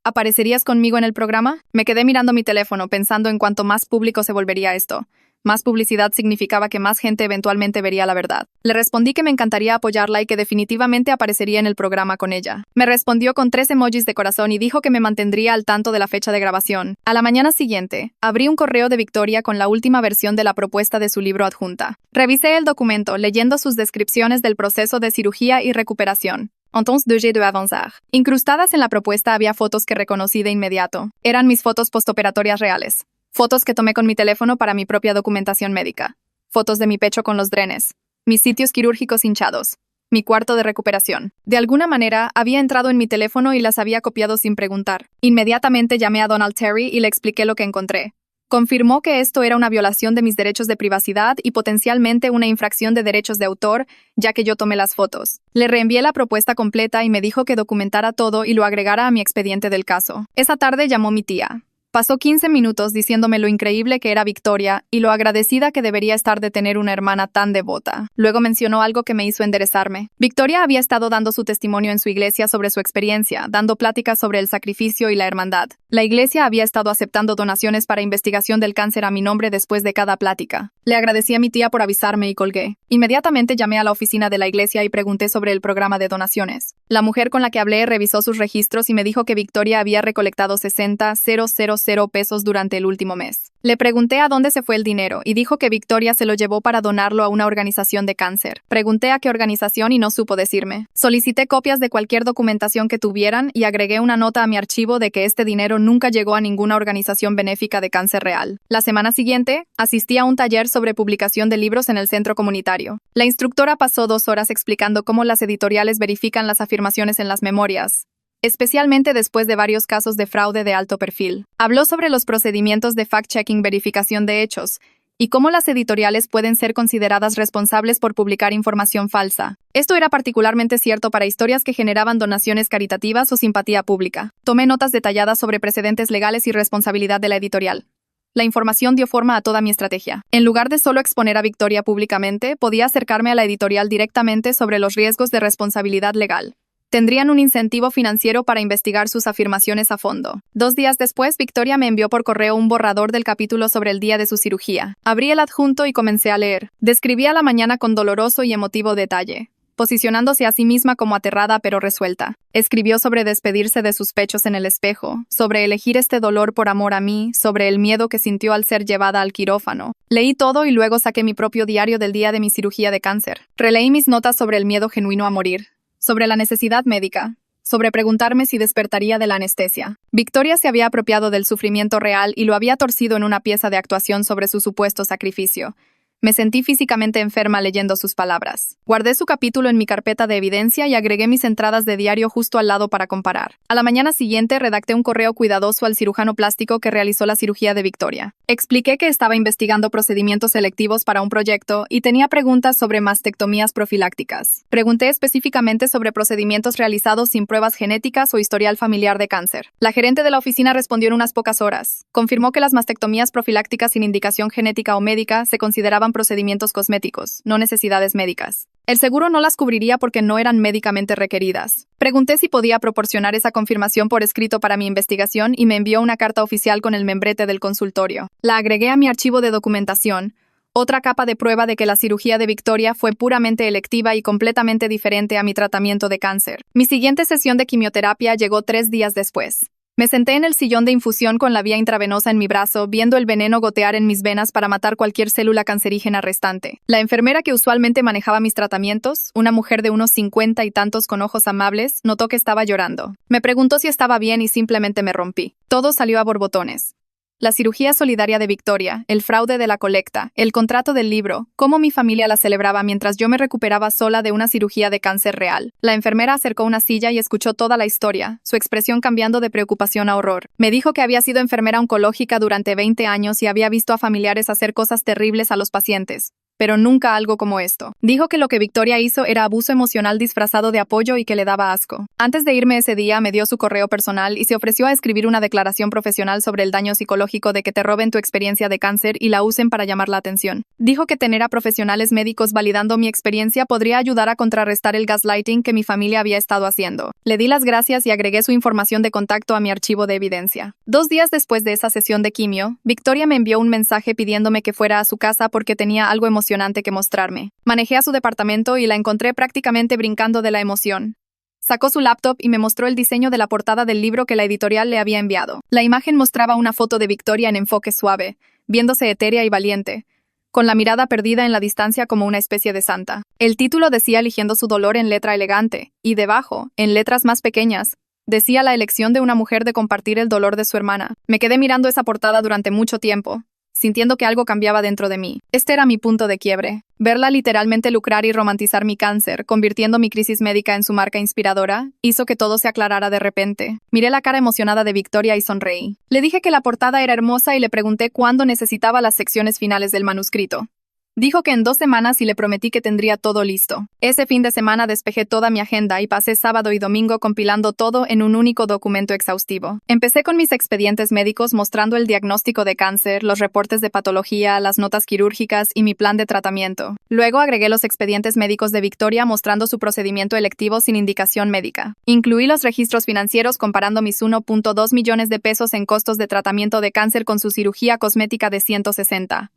¿Aparecerías conmigo en el programa? Me quedé mirando mi teléfono pensando en cuánto más público se volvería esto. Más publicidad significaba que más gente eventualmente vería la verdad. Le respondí que me encantaría apoyarla y que definitivamente aparecería en el programa con ella. Me respondió con 3 emojis de corazón y dijo que me mantendría al tanto de la fecha de grabación. A la mañana siguiente, abrí un correo de Victoria con la última versión de la propuesta de su libro adjunta. Revisé el documento, leyendo sus descripciones del proceso de cirugía y recuperación. Entonces dejé de avanzar. Incrustadas en la propuesta había fotos que reconocí de inmediato. Eran mis fotos postoperatorias reales. Fotos que tomé con mi teléfono para mi propia documentación médica. Fotos de mi pecho con los drenes. Mis sitios quirúrgicos hinchados. Mi cuarto de recuperación. De alguna manera, había entrado en mi teléfono y las había copiado sin preguntar. Inmediatamente llamé a Donald Terry y le expliqué lo que encontré. Confirmó que esto era una violación de mis derechos de privacidad y potencialmente una infracción de derechos de autor, ya que yo tomé las fotos. Le reenvié la propuesta completa y me dijo que documentara todo y lo agregara a mi expediente del caso. Esa tarde llamó mi tía. Pasó 15 minutos diciéndome lo increíble que era Victoria y lo agradecida que debería estar de tener una hermana tan devota. Luego mencionó algo que me hizo enderezarme. Victoria había estado dando su testimonio en su iglesia sobre su experiencia, dando pláticas sobre el sacrificio y la hermandad. La iglesia había estado aceptando donaciones para investigación del cáncer a mi nombre después de cada plática. Le agradecí a mi tía por avisarme y colgué. Inmediatamente llamé a la oficina de la iglesia y pregunté sobre el programa de donaciones. La mujer con la que hablé revisó sus registros y me dijo que Victoria había recolectado 60,000 pesos durante el último mes. Le pregunté a dónde se fue el dinero y dijo que Victoria se lo llevó para donarlo a una organización de cáncer. Pregunté a qué organización y no supo decirme. Solicité copias de cualquier documentación que tuvieran y agregué una nota a mi archivo de que este dinero nunca llegó a ninguna organización benéfica de cáncer real. La semana siguiente, asistí a un taller sobre publicación de libros en el centro comunitario. La instructora pasó 2 horas explicando cómo las editoriales verifican las afirmaciones en las memorias, especialmente después de varios casos de fraude de alto perfil. Habló sobre los procedimientos de fact-checking, verificación de hechos, y cómo las editoriales pueden ser consideradas responsables por publicar información falsa. Esto era particularmente cierto para historias que generaban donaciones caritativas o simpatía pública. Tomé notas detalladas sobre precedentes legales y responsabilidad de la editorial. La información dio forma a toda mi estrategia. En lugar de solo exponer a Victoria públicamente, podía acercarme a la editorial directamente sobre los riesgos de responsabilidad legal. Tendrían un incentivo financiero para investigar sus afirmaciones a fondo. 2 días después, Victoria me envió por correo un borrador del capítulo sobre el día de su cirugía. Abrí el adjunto y comencé a leer. Describía la mañana con doloroso y emotivo detalle, posicionándose a sí misma como aterrada pero resuelta. Escribió sobre despedirse de sus pechos en el espejo, sobre elegir este dolor por amor a mí, sobre el miedo que sintió al ser llevada al quirófano. Leí todo y luego saqué mi propio diario del día de mi cirugía de cáncer. Releí mis notas sobre el miedo genuino a morir, sobre la necesidad médica, sobre preguntarme si despertaría de la anestesia. Victoria se había apropiado del sufrimiento real y lo había torcido en una pieza de actuación sobre su supuesto sacrificio. Me sentí físicamente enferma leyendo sus palabras. Guardé su capítulo en mi carpeta de evidencia y agregué mis entradas de diario justo al lado para comparar. A la mañana siguiente redacté un correo cuidadoso al cirujano plástico que realizó la cirugía de Victoria. Expliqué que estaba investigando procedimientos selectivos para un proyecto y tenía preguntas sobre mastectomías profilácticas. Pregunté específicamente sobre procedimientos realizados sin pruebas genéticas o historial familiar de cáncer. La gerente de la oficina respondió en unas pocas horas. Confirmó que las mastectomías profilácticas sin indicación genética o médica se consideraban procedimientos cosméticos, no necesidades médicas. El seguro no las cubriría porque no eran médicamente requeridas. Pregunté si podía proporcionar esa confirmación por escrito para mi investigación y me envió una carta oficial con el membrete del consultorio. La agregué a mi archivo de documentación, otra capa de prueba de que la cirugía de Victoria fue puramente electiva y completamente diferente a mi tratamiento de cáncer. Mi siguiente sesión de quimioterapia llegó 3 días después. Me senté en el sillón de infusión con la vía intravenosa en mi brazo, viendo el veneno gotear en mis venas para matar cualquier célula cancerígena restante. La enfermera que usualmente manejaba mis tratamientos, una mujer de unos 50 y tantos con ojos amables, notó que estaba llorando. Me preguntó si estaba bien y simplemente me rompí. Todo salió a borbotones. La cirugía solidaria de Victoria, el fraude de la colecta, el contrato del libro, cómo mi familia la celebraba mientras yo me recuperaba sola de una cirugía de cáncer real. La enfermera acercó una silla y escuchó toda la historia, su expresión cambiando de preocupación a horror. Me dijo que había sido enfermera oncológica durante 20 años y había visto a familiares hacer cosas terribles a los pacientes, pero nunca algo como esto. Dijo que lo que Victoria hizo era abuso emocional disfrazado de apoyo y que le daba asco. Antes de irme ese día me dio su correo personal y se ofreció a escribir una declaración profesional sobre el daño psicológico de que te roben tu experiencia de cáncer y la usen para llamar la atención. Dijo que tener a profesionales médicos validando mi experiencia podría ayudar a contrarrestar el gaslighting que mi familia había estado haciendo. Le di las gracias y agregué su información de contacto a mi archivo de evidencia. 2 días después de esa sesión de quimio, Victoria me envió un mensaje pidiéndome que fuera a su casa porque tenía algo emocionante que mostrarme. Manejé a su departamento y la encontré prácticamente brincando de la emoción. Sacó su laptop y me mostró el diseño de la portada del libro que la editorial le había enviado. La imagen mostraba una foto de Victoria en enfoque suave, viéndose etérea y valiente, con la mirada perdida en la distancia como una especie de santa. El título decía eligiendo su dolor en letra elegante, y debajo, en letras más pequeñas, decía la elección de una mujer de compartir el dolor de su hermana. Me quedé mirando esa portada durante mucho tiempo, sintiendo que algo cambiaba dentro de mí. Este era mi punto de quiebre. Verla literalmente lucrar y romantizar mi cáncer, convirtiendo mi crisis médica en su marca inspiradora, hizo que todo se aclarara de repente. Miré la cara emocionada de Victoria y sonreí. Le dije que la portada era hermosa y le pregunté cuándo necesitaba las secciones finales del manuscrito. Dijo que en 2 semanas y le prometí que tendría todo listo. Ese fin de semana despejé toda mi agenda y pasé sábado y domingo compilando todo en un único documento exhaustivo. Empecé con mis expedientes médicos mostrando el diagnóstico de cáncer, los reportes de patología, las notas quirúrgicas y mi plan de tratamiento. Luego agregué los expedientes médicos de Victoria mostrando su procedimiento electivo sin indicación médica. Incluí los registros financieros comparando mis 1.2 millones de pesos en costos de tratamiento de cáncer con su cirugía cosmética de 160,000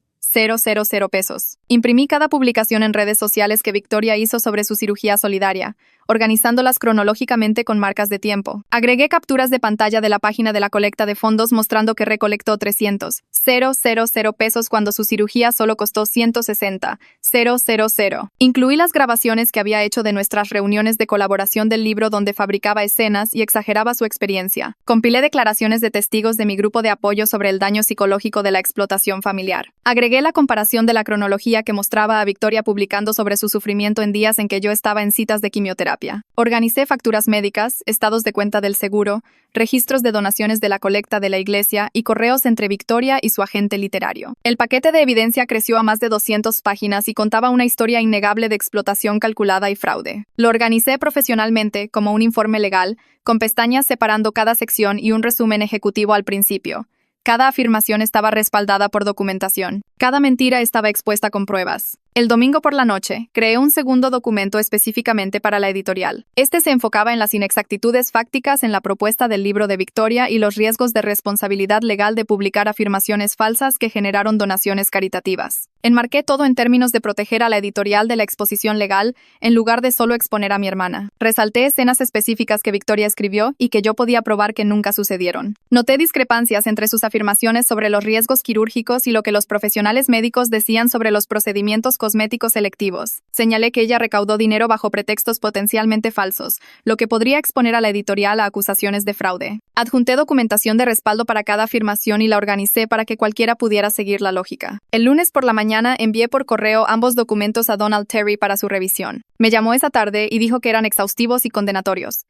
pesos. Imprimí cada publicación en redes sociales que Victoria hizo sobre su cirugía solidaria, organizándolas cronológicamente con marcas de tiempo. Agregué capturas de pantalla de la página de la colecta de fondos mostrando que recolectó 300,000 pesos cuando su cirugía solo costó 160,000. Incluí las grabaciones que había hecho de nuestras reuniones de colaboración del libro donde fabricaba escenas y exageraba su experiencia. Compilé declaraciones de testigos de mi grupo de apoyo sobre el daño psicológico de la explotación familiar. Agregué la comparación de la cronología que mostraba a Victoria publicando sobre su sufrimiento en días en que yo estaba en citas de quimioterapia. Organicé facturas médicas, estados de cuenta del seguro, registros de donaciones de la colecta de la iglesia y correos entre Victoria y su agente literario. El paquete de evidencia creció a más de 200 páginas y contaba una historia innegable de explotación calculada y fraude. Lo organicé profesionalmente, como un informe legal, con pestañas separando cada sección y un resumen ejecutivo al principio. Cada afirmación estaba respaldada por documentación. Cada mentira estaba expuesta con pruebas. El domingo por la noche, creé un segundo documento específicamente para la editorial. Este se enfocaba en las inexactitudes fácticas en la propuesta del libro de Victoria y los riesgos de responsabilidad legal de publicar afirmaciones falsas que generaron donaciones caritativas. Enmarqué todo en términos de proteger a la editorial de la exposición legal, en lugar de solo exponer a mi hermana. Resalté escenas específicas que Victoria escribió y que yo podía probar que nunca sucedieron. Noté discrepancias entre sus afirmaciones sobre los riesgos quirúrgicos y lo que los profesionales médicos decían sobre los procedimientos cosméticos selectivos. Señalé que ella recaudó dinero bajo pretextos potencialmente falsos, lo que podría exponer a la editorial a acusaciones de fraude. Adjunté documentación de respaldo para cada afirmación y la organicé para que cualquiera pudiera seguir la lógica. El lunes por la mañana envié por correo ambos documentos a Donald Terry para su revisión. Me llamó esa tarde y dijo que eran exhaustivos y condenatorios.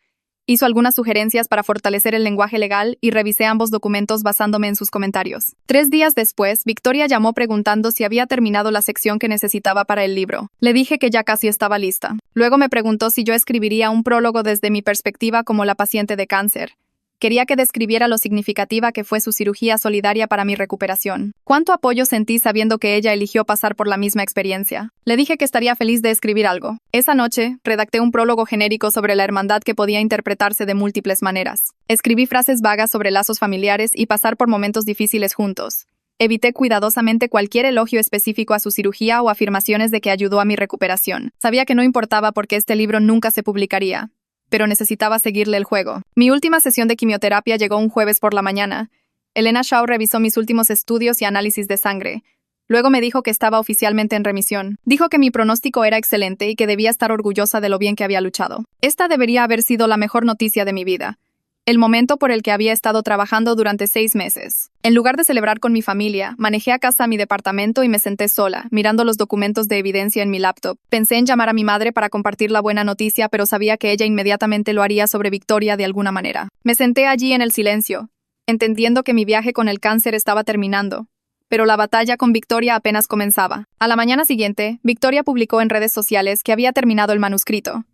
Hizo algunas sugerencias para fortalecer el lenguaje legal y revisé ambos documentos basándome en sus comentarios. 3 días después, Victoria llamó preguntando si había terminado la sección que necesitaba para el libro. Le dije que ya casi estaba lista. Luego me preguntó si yo escribiría un prólogo desde mi perspectiva como la paciente de cáncer. Quería que describiera lo significativa que fue su cirugía solidaria para mi recuperación. ¿Cuánto apoyo sentí sabiendo que ella eligió pasar por la misma experiencia? Le dije que estaría feliz de escribir algo. Esa noche, redacté un prólogo genérico sobre la hermandad que podía interpretarse de múltiples maneras. Escribí frases vagas sobre lazos familiares y pasar por momentos difíciles juntos. Evité cuidadosamente cualquier elogio específico a su cirugía o afirmaciones de que ayudó a mi recuperación. Sabía que no importaba porque este libro nunca se publicaría. pero necesitaba seguirle el juego. Mi última sesión de quimioterapia llegó un jueves por la mañana. Elena Shaw revisó mis últimos estudios y análisis de sangre. Luego me dijo que estaba oficialmente en remisión. Dijo que mi pronóstico era excelente y que debía estar orgullosa de lo bien que había luchado. Esta debería haber sido la mejor noticia de mi vida. El momento por el que había estado trabajando durante 6 meses. En lugar de celebrar con mi familia, manejé a casa a mi departamento y me senté sola, mirando los documentos de evidencia en mi laptop. Pensé en llamar a mi madre para compartir la buena noticia, pero sabía que ella inmediatamente lo haría sobre Victoria de alguna manera. Me senté allí en el silencio, entendiendo que mi viaje con el cáncer estaba terminando. Pero la batalla con Victoria apenas comenzaba. A la mañana siguiente, Victoria publicó en redes sociales que había terminado el manuscrito.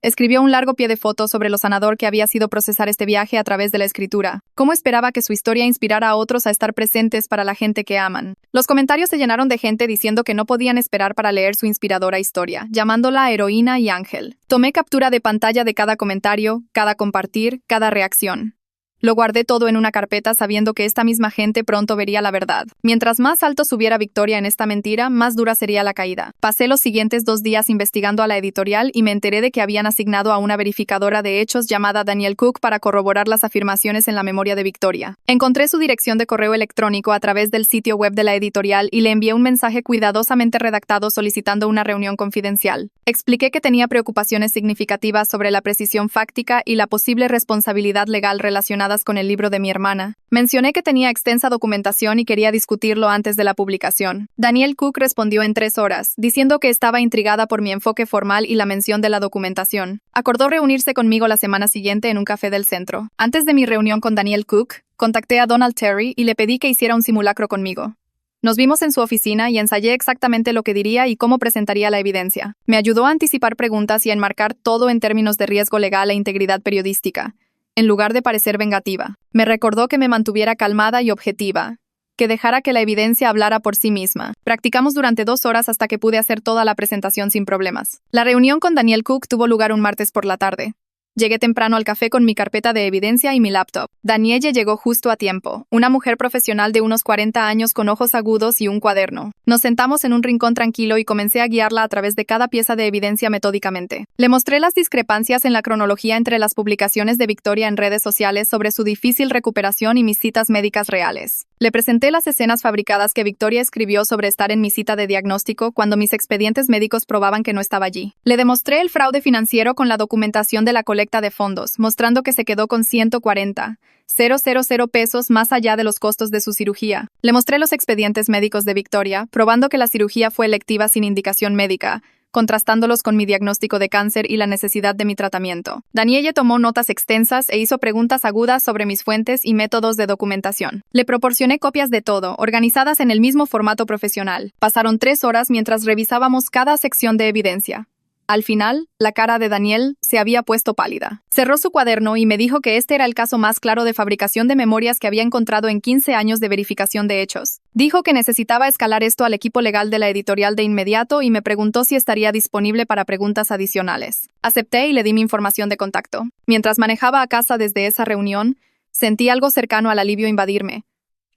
Escribió un largo pie de fotos sobre lo sanador que había sido procesar este viaje a través de la escritura. Cómo esperaba que su historia inspirara a otros a estar presentes para la gente que aman. Los comentarios se llenaron de gente diciendo que no podían esperar para leer su inspiradora historia, llamándola heroína y ángel. Tomé captura de pantalla de cada comentario, cada compartir, cada reacción. Lo guardé todo en una carpeta sabiendo que esta misma gente pronto vería la verdad. Mientras más alto subiera Victoria en esta mentira, más dura sería la caída. Pasé los siguientes 2 días investigando a la editorial y me enteré de que habían asignado a una verificadora de hechos llamada Danielle Cook para corroborar las afirmaciones en la memoria de Victoria. Encontré su dirección de correo electrónico a través del sitio web de la editorial y le envié un mensaje cuidadosamente redactado solicitando una reunión confidencial. Expliqué que tenía preocupaciones significativas sobre la precisión fáctica y la posible responsabilidad legal relacionada con el libro de mi hermana. Mencioné que tenía extensa documentación y quería discutirlo antes de la publicación. Danielle Cook respondió en 3 horas, diciendo que estaba intrigada por mi enfoque formal y la mención de la documentación. Acordó reunirse conmigo la semana siguiente en un café del centro. Antes de mi reunión con Danielle Cook, contacté a Donald Terry y le pedí que hiciera un simulacro conmigo. Nos vimos en su oficina y ensayé exactamente lo que diría y cómo presentaría la evidencia. Me ayudó a anticipar preguntas y a enmarcar todo en términos de riesgo legal e integridad periodística, en lugar de parecer vengativa. Me recordó que me mantuviera calmada y objetiva, que dejara que la evidencia hablara por sí misma. Practicamos durante 2 horas hasta que pude hacer toda la presentación sin problemas. La reunión con Danielle Cook tuvo lugar un martes por la tarde. Llegué temprano al café con mi carpeta de evidencia y mi laptop. Danielle llegó justo a tiempo, una mujer profesional de unos 40 años con ojos agudos y un cuaderno. Nos sentamos en un rincón tranquilo y comencé a guiarla a través de cada pieza de evidencia metódicamente. Le mostré las discrepancias en la cronología entre las publicaciones de Victoria en redes sociales sobre su difícil recuperación y mis citas médicas reales. Le presenté las escenas fabricadas que Victoria escribió sobre estar en mi cita de diagnóstico cuando mis expedientes médicos probaban que no estaba allí. Le demostré el fraude financiero con la documentación de la colecta de fondos, mostrando que se quedó con 140,000 pesos más allá de los costos de su cirugía. Le mostré los expedientes médicos de Victoria, probando que la cirugía fue electiva sin indicación médica, contrastándolos con mi diagnóstico de cáncer y la necesidad de mi tratamiento. Danielle tomó notas extensas e hizo preguntas agudas sobre mis fuentes y métodos de documentación. Le proporcioné copias de todo, organizadas en el mismo formato profesional. Pasaron 3 horas mientras revisábamos cada sección de evidencia. Al final, la cara de Danielle se había puesto pálida. Cerró su cuaderno y me dijo que este era el caso más claro de fabricación de memorias que había encontrado en 15 años de verificación de hechos. Dijo que necesitaba escalar esto al equipo legal de la editorial de inmediato y me preguntó si estaría disponible para preguntas adicionales. Acepté y le di mi información de contacto. Mientras manejaba a casa desde esa reunión, sentí algo cercano al alivio invadirme.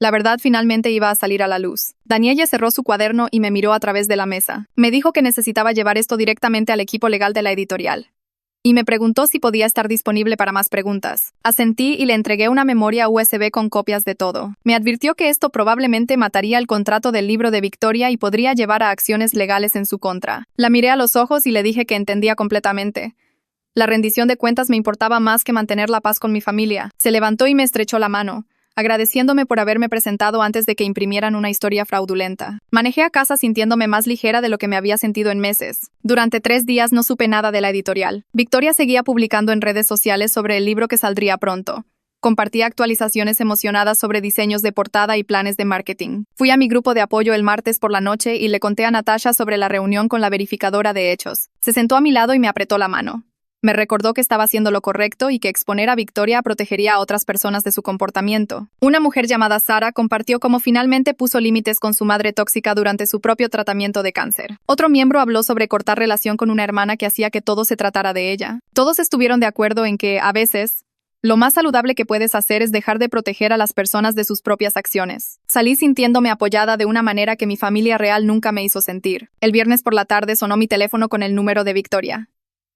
La verdad finalmente iba a salir a la luz. Danielle cerró su cuaderno y me miró a través de la mesa. Me dijo que necesitaba llevar esto directamente al equipo legal de la editorial. Y me preguntó si podía estar disponible para más preguntas. Asentí y le entregué una memoria USB con copias de todo. Me advirtió que esto probablemente mataría el contrato del libro de Victoria y podría llevar a acciones legales en su contra. La miré a los ojos y le dije que entendía completamente. La rendición de cuentas me importaba más que mantener la paz con mi familia. Se levantó y me estrechó la mano, agradeciéndome por haberme presentado antes de que imprimieran una historia fraudulenta. Manejé a casa sintiéndome más ligera de lo que me había sentido en meses. Durante 3 días no supe nada de la editorial. Victoria seguía publicando en redes sociales sobre el libro que saldría pronto. Compartía actualizaciones emocionadas sobre diseños de portada y planes de marketing. Fui a mi grupo de apoyo el martes por la noche y le conté a Natasha sobre la reunión con la verificadora de hechos. Se sentó a mi lado y me apretó la mano. Me recordó que estaba haciendo lo correcto y que exponer a Victoria protegería a otras personas de su comportamiento. Una mujer llamada Sara compartió cómo finalmente puso límites con su madre tóxica durante su propio tratamiento de cáncer. Otro miembro habló sobre cortar relación con una hermana que hacía que todo se tratara de ella. Todos estuvieron de acuerdo en que, a veces, lo más saludable que puedes hacer es dejar de proteger a las personas de sus propias acciones. Salí sintiéndome apoyada de una manera que mi familia real nunca me hizo sentir. El viernes por la tarde sonó mi teléfono con el número de Victoria.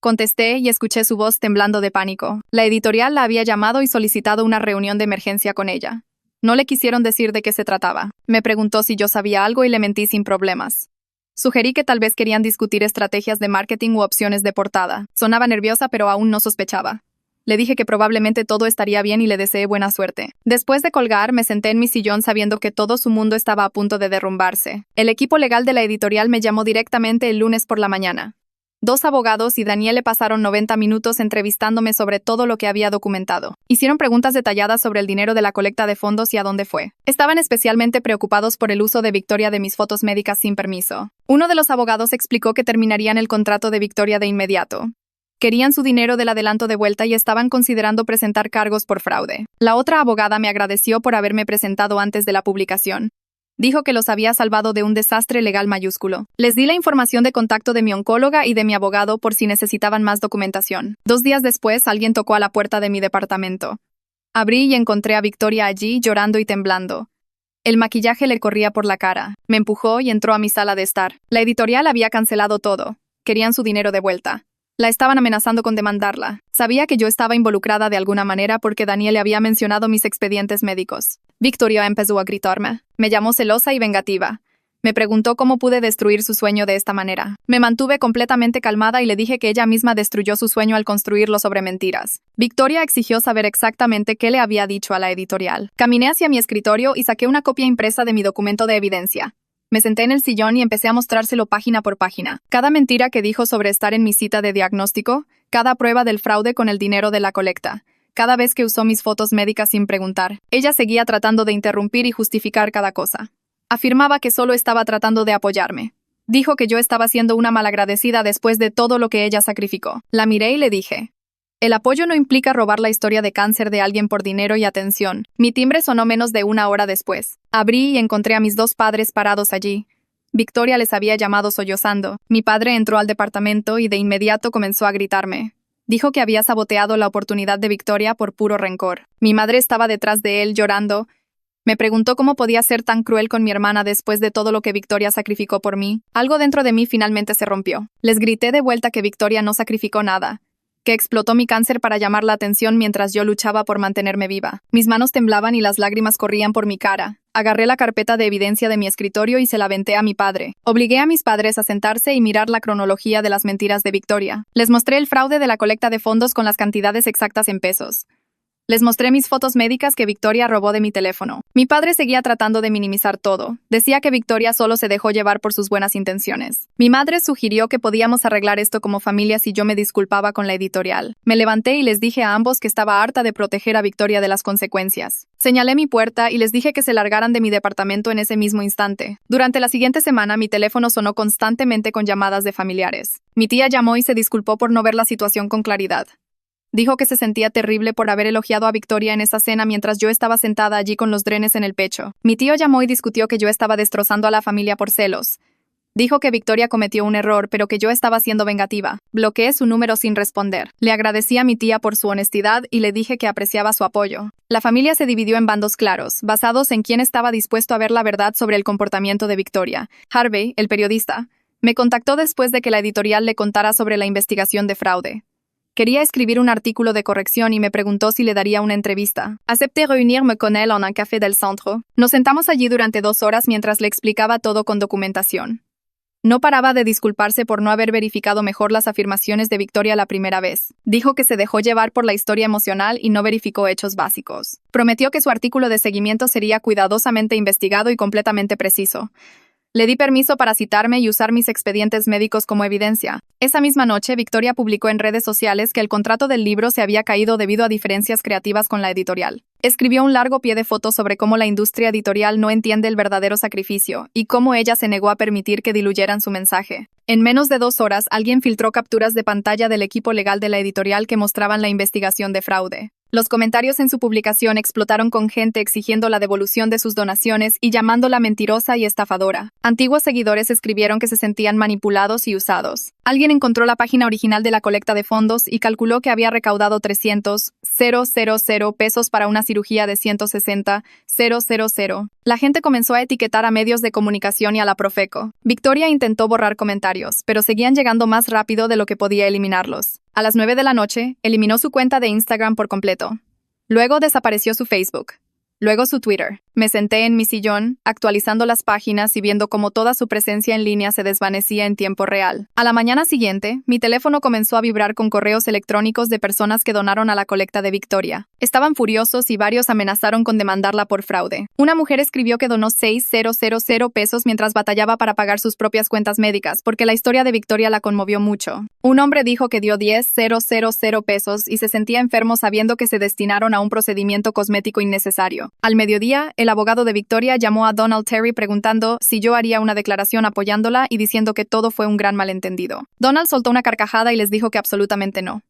Contesté y escuché su voz temblando de pánico. La editorial la había llamado y solicitado una reunión de emergencia con ella. No le quisieron decir de qué se trataba. Me preguntó si yo sabía algo y le mentí sin problemas. Sugerí que tal vez querían discutir estrategias de marketing u opciones de portada. Sonaba nerviosa, pero aún no sospechaba. Le dije que probablemente todo estaría bien y le deseé buena suerte. Después de colgar, me senté en mi sillón sabiendo que todo su mundo estaba a punto de derrumbarse. El equipo legal de la editorial me llamó directamente el lunes por la mañana. 2 abogados y Daniele pasaron 90 minutos entrevistándome sobre todo lo que había documentado. Hicieron preguntas detalladas sobre el dinero de la colecta de fondos y a dónde fue. Estaban especialmente preocupados por el uso de Victoria de mis fotos médicas sin permiso. Uno de los abogados explicó que terminarían el contrato de Victoria de inmediato. Querían su dinero del adelanto de vuelta y estaban considerando presentar cargos por fraude. La otra abogada me agradeció por haberme presentado antes de la publicación. Dijo que los había salvado de un desastre legal mayúsculo. Les di la información de contacto de mi oncóloga y de mi abogado por si necesitaban más documentación. 2 días después, alguien tocó a la puerta de mi departamento. Abrí y encontré a Victoria allí, llorando y temblando. El maquillaje le corría por la cara. Me empujó y entró a mi sala de estar. La editorial había cancelado todo. Querían su dinero de vuelta. La estaban amenazando con demandarla. Sabía que yo estaba involucrada de alguna manera porque Daniele había mencionado mis expedientes médicos. Victoria empezó a gritarme. Me llamó celosa y vengativa. Me preguntó cómo pude destruir su sueño de esta manera. Me mantuve completamente calmada y le dije que ella misma destruyó su sueño al construirlo sobre mentiras. Victoria exigió saber exactamente qué le había dicho a la editorial. Caminé hacia mi escritorio y saqué una copia impresa de mi documento de evidencia. Me senté en el sillón y empecé a mostrárselo página por página. Cada mentira que dijo sobre estar en mi cita de diagnóstico, cada prueba del fraude con el dinero de la colecta, cada vez que usó mis fotos médicas sin preguntar. Ella seguía tratando de interrumpir y justificar cada cosa. Afirmaba que solo estaba tratando de apoyarme. Dijo que yo estaba siendo una malagradecida después de todo lo que ella sacrificó. La miré y le dije: el apoyo no implica robar la historia de cáncer de alguien por dinero y atención. Mi timbre sonó menos de 1 hora después. Abrí y encontré a mis 2 padres parados allí. Victoria les había llamado sollozando. Mi padre entró al departamento y de inmediato comenzó a gritarme. Dijo que había saboteado la oportunidad de Victoria por puro rencor. Mi madre estaba detrás de él llorando. Me preguntó cómo podía ser tan cruel con mi hermana después de todo lo que Victoria sacrificó por mí. Algo dentro de mí finalmente se rompió. Les grité de vuelta que Victoria no sacrificó nada, que explotó mi cáncer para llamar la atención mientras yo luchaba por mantenerme viva. Mis manos temblaban y las lágrimas corrían por mi cara. Agarré la carpeta de evidencia de mi escritorio y se la aventé a mi padre. Obligué a mis padres a sentarse y mirar la cronología de las mentiras de Victoria. Les mostré el fraude de la colecta de fondos con las cantidades exactas en pesos. Les mostré mis fotos médicas que Victoria robó de mi teléfono. Mi padre seguía tratando de minimizar todo. Decía que Victoria solo se dejó llevar por sus buenas intenciones. Mi madre sugirió que podíamos arreglar esto como familia si yo me disculpaba con la editorial. Me levanté y les dije a ambos que estaba harta de proteger a Victoria de las consecuencias. Señalé mi puerta y les dije que se largaran de mi departamento en ese mismo instante. Durante la siguiente semana, mi teléfono sonó constantemente con llamadas de familiares. Mi tía llamó y se disculpó por no ver la situación con claridad. Dijo que se sentía terrible por haber elogiado a Victoria en esa cena mientras yo estaba sentada allí con los drenes en el pecho. Mi tío llamó y discutió que yo estaba destrozando a la familia por celos. Dijo que Victoria cometió un error, pero que yo estaba siendo vengativa. Bloqueé su número sin responder. Le agradecí a mi tía por su honestidad y le dije que apreciaba su apoyo. La familia se dividió en bandos claros, basados en quién estaba dispuesto a ver la verdad sobre el comportamiento de Victoria. Harvey, el periodista, me contactó después de que la editorial le contara sobre la investigación de fraude. Quería escribir un artículo de corrección y me preguntó si le daría una entrevista. Acepté reunirme con él en un café del centro. Nos sentamos allí durante 2 horas mientras le explicaba todo con documentación. No paraba de disculparse por no haber verificado mejor las afirmaciones de Victoria la primera vez. Dijo que se dejó llevar por la historia emocional y no verificó hechos básicos. Prometió que su artículo de seguimiento sería cuidadosamente investigado y completamente preciso. Le di permiso para citarme y usar mis expedientes médicos como evidencia. Esa misma noche, Victoria publicó en redes sociales que el contrato del libro se había caído debido a diferencias creativas con la editorial. Escribió un largo pie de fotos sobre cómo la industria editorial no entiende el verdadero sacrificio y cómo ella se negó a permitir que diluyeran su mensaje. En menos de 2 horas, alguien filtró capturas de pantalla del equipo legal de la editorial que mostraban la investigación de fraude. Los comentarios en su publicación explotaron con gente exigiendo la devolución de sus donaciones y llamándola mentirosa y estafadora. Antiguos seguidores escribieron que se sentían manipulados y usados. Alguien encontró la página original de la colecta de fondos y calculó que había recaudado 300,000 pesos para una cirugía de 160,000. La gente comenzó a etiquetar a medios de comunicación y a la Profeco. Victoria intentó borrar comentarios, pero seguían llegando más rápido de lo que podía eliminarlos. A las 9 de la noche, eliminó su cuenta de Instagram por completo. Luego desapareció su Facebook. Luego su Twitter. Me senté en mi sillón, actualizando las páginas y viendo cómo toda su presencia en línea se desvanecía en tiempo real. A la mañana siguiente, mi teléfono comenzó a vibrar con correos electrónicos de personas que donaron a la colecta de Victoria. Estaban furiosos y varios amenazaron con demandarla por fraude. Una mujer escribió que donó 6,000 pesos mientras batallaba para pagar sus propias cuentas médicas, porque la historia de Victoria la conmovió mucho. Un hombre dijo que dio 10,000 pesos y se sentía enfermo sabiendo que se destinaron a un procedimiento cosmético innecesario. Al mediodía, el abogado de Victoria llamó a Donald Terry preguntando si yo haría una declaración apoyándola y diciendo que todo fue un gran malentendido. Donald soltó una carcajada y les dijo que absolutamente no.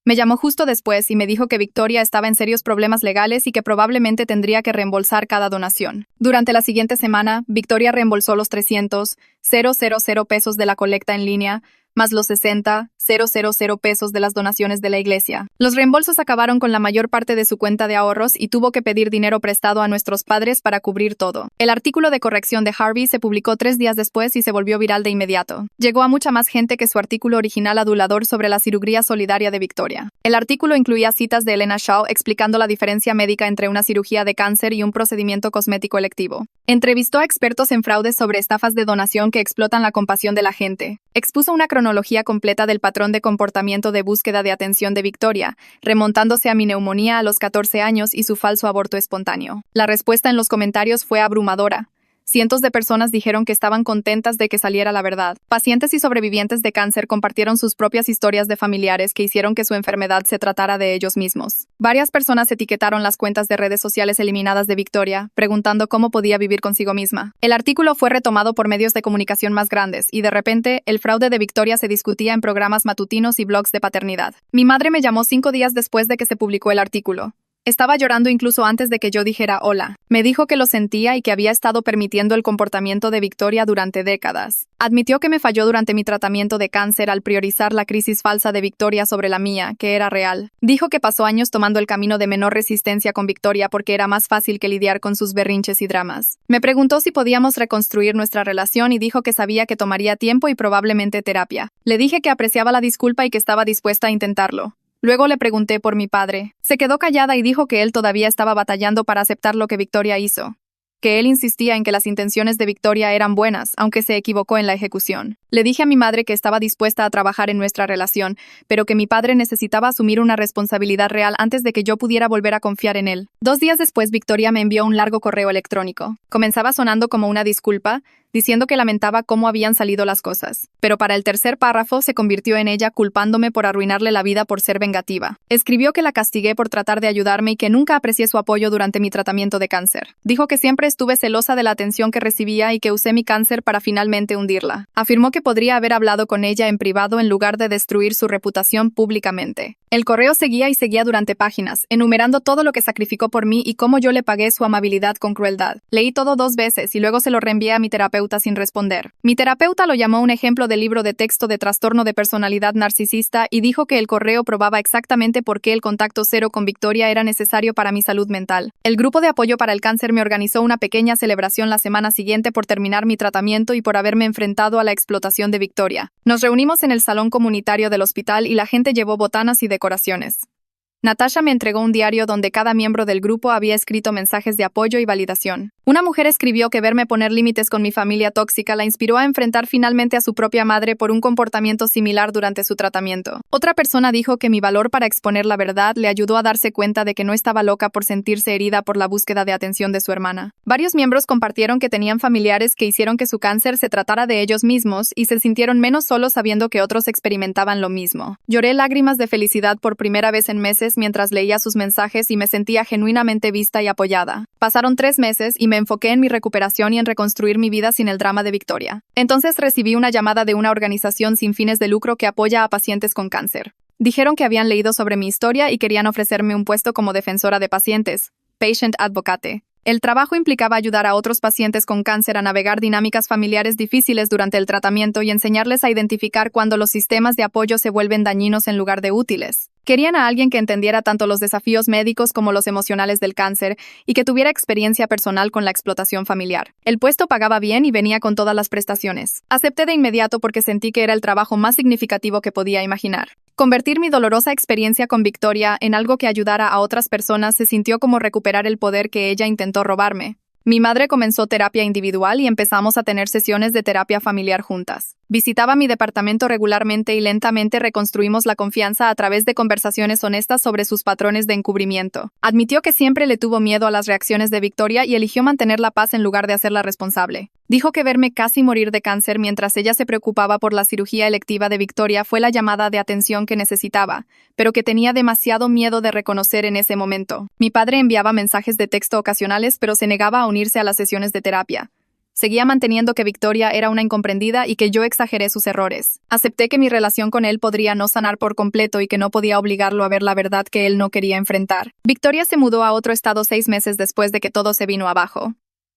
Me llamó justo después y me dijo que Victoria estaba en serios problemas legales y que probablemente tendría que reembolsar cada donación. Durante la siguiente semana, Victoria reembolsó los 300,000 pesos de la colecta en línea, más los 60,000 pesos de las donaciones de la iglesia. Los reembolsos acabaron con la mayor parte de su cuenta de ahorros y tuvo que pedir dinero prestado a nuestros padres para cubrir todo. El artículo de corrección de Harvey se publicó 3 días después y se volvió viral de inmediato. Llegó a mucha más gente que su artículo original adulador sobre la cirugía solidaria de Victoria. El artículo incluía citas de Elena Shaw explicando la diferencia médica entre una cirugía de cáncer y un procedimiento cosmético electivo. Entrevistó a expertos en fraudes sobre estafas de donación que explotan la compasión de la gente. Expuso una cronología completa del patrón de comportamiento de búsqueda de atención de Victoria, remontándose a mi neumonía a los 14 años y su falso aborto espontáneo. La respuesta en los comentarios fue abrumadora. Cientos de personas dijeron que estaban contentas de que saliera la verdad. Pacientes y sobrevivientes de cáncer compartieron sus propias historias de familiares que hicieron que su enfermedad se tratara de ellos mismos. Varias personas etiquetaron las cuentas de redes sociales eliminadas de Victoria, preguntando cómo podía vivir consigo misma. El artículo fue retomado por medios de comunicación más grandes y de repente, el fraude de Victoria se discutía en programas matutinos y blogs de paternidad. Mi madre me llamó 5 días después de que se publicó el artículo. Estaba llorando incluso antes de que yo dijera hola. Me dijo que lo sentía y que había estado permitiendo el comportamiento de Victoria durante décadas. Admitió que me falló durante mi tratamiento de cáncer al priorizar la crisis falsa de Victoria sobre la mía, que era real. Dijo que pasó años tomando el camino de menor resistencia con Victoria porque era más fácil que lidiar con sus berrinches y dramas. Me preguntó si podíamos reconstruir nuestra relación y dijo que sabía que tomaría tiempo y probablemente terapia. Le dije que apreciaba la disculpa y que estaba dispuesta a intentarlo. Luego le pregunté por mi padre. Se quedó callada y dijo que él todavía estaba batallando para aceptar lo que Victoria hizo. Que él insistía en que las intenciones de Victoria eran buenas, aunque se equivocó en la ejecución. Le dije a mi madre que estaba dispuesta a trabajar en nuestra relación, pero que mi padre necesitaba asumir una responsabilidad real antes de que yo pudiera volver a confiar en él. 2 días después, Victoria me envió un largo correo electrónico. Comenzaba sonando como una disculpa, diciendo que lamentaba cómo habían salido las cosas. Pero para el tercer párrafo se convirtió en ella culpándome por arruinarle la vida por ser vengativa. Escribió que la castigué por tratar de ayudarme y que nunca aprecié su apoyo durante mi tratamiento de cáncer. Dijo que siempre estuve celosa de la atención que recibía y que usé mi cáncer para finalmente hundirla. Afirmó que podría haber hablado con ella en privado en lugar de destruir su reputación públicamente. El correo seguía y seguía durante páginas, enumerando todo lo que sacrificó por mí y cómo yo le pagué su amabilidad con crueldad. Leí todo 2 veces y luego se lo reenvié a mi terapeuta sin responder. Mi terapeuta lo llamó un ejemplo de libro de texto de trastorno de personalidad narcisista y dijo que el correo probaba exactamente por qué el contacto cero con Victoria era necesario para mi salud mental. El grupo de apoyo para el cáncer me organizó una pequeña celebración la semana siguiente por terminar mi tratamiento y por haberme enfrentado a la explotación de Victoria. Nos reunimos en el salón comunitario del hospital y la gente llevó botanas y decoraciones. Natasha me entregó un diario donde cada miembro del grupo había escrito mensajes de apoyo y validación. Una mujer escribió que verme poner límites con mi familia tóxica la inspiró a enfrentar finalmente a su propia madre por un comportamiento similar durante su tratamiento. Otra persona dijo que mi valor para exponer la verdad le ayudó a darse cuenta de que no estaba loca por sentirse herida por la búsqueda de atención de su hermana. Varios miembros compartieron que tenían familiares que hicieron que su cáncer se tratara de ellos mismos y se sintieron menos solos sabiendo que otros experimentaban lo mismo. Lloré lágrimas de felicidad por primera vez en meses mientras leía sus mensajes y me sentía genuinamente vista y apoyada. Pasaron 3 meses y me enfoqué en mi recuperación y en reconstruir mi vida sin el drama de Victoria. Entonces recibí una llamada de una organización sin fines de lucro que apoya a pacientes con cáncer. Dijeron que habían leído sobre mi historia y querían ofrecerme un puesto como defensora de pacientes, patient advocate. El trabajo implicaba ayudar a otros pacientes con cáncer a navegar dinámicas familiares difíciles durante el tratamiento y enseñarles a identificar cuando los sistemas de apoyo se vuelven dañinos en lugar de útiles. Querían a alguien que entendiera tanto los desafíos médicos como los emocionales del cáncer y que tuviera experiencia personal con la explotación familiar. El puesto pagaba bien y venía con todas las prestaciones. Acepté de inmediato porque sentí que era el trabajo más significativo que podía imaginar. Convertir mi dolorosa experiencia con Victoria en algo que ayudara a otras personas se sintió como recuperar el poder que ella intentó robarme. Mi madre comenzó terapia individual y empezamos a tener sesiones de terapia familiar juntas. Visitaba mi departamento regularmente y lentamente reconstruimos la confianza a través de conversaciones honestas sobre sus patrones de encubrimiento. Admitió que siempre le tuvo miedo a las reacciones de Victoria y eligió mantener la paz en lugar de hacerla responsable. Dijo que verme casi morir de cáncer mientras ella se preocupaba por la cirugía electiva de Victoria fue la llamada de atención que necesitaba, pero que tenía demasiado miedo de reconocer en ese momento. Mi padre enviaba mensajes de texto ocasionales, pero se negaba a unirse a las sesiones de terapia. Seguía manteniendo que Victoria era una incomprendida y que yo exageré sus errores. Acepté que mi relación con él podría no sanar por completo y que no podía obligarlo a ver la verdad que él no quería enfrentar. Victoria se mudó a otro estado 6 meses después de que todo se vino abajo.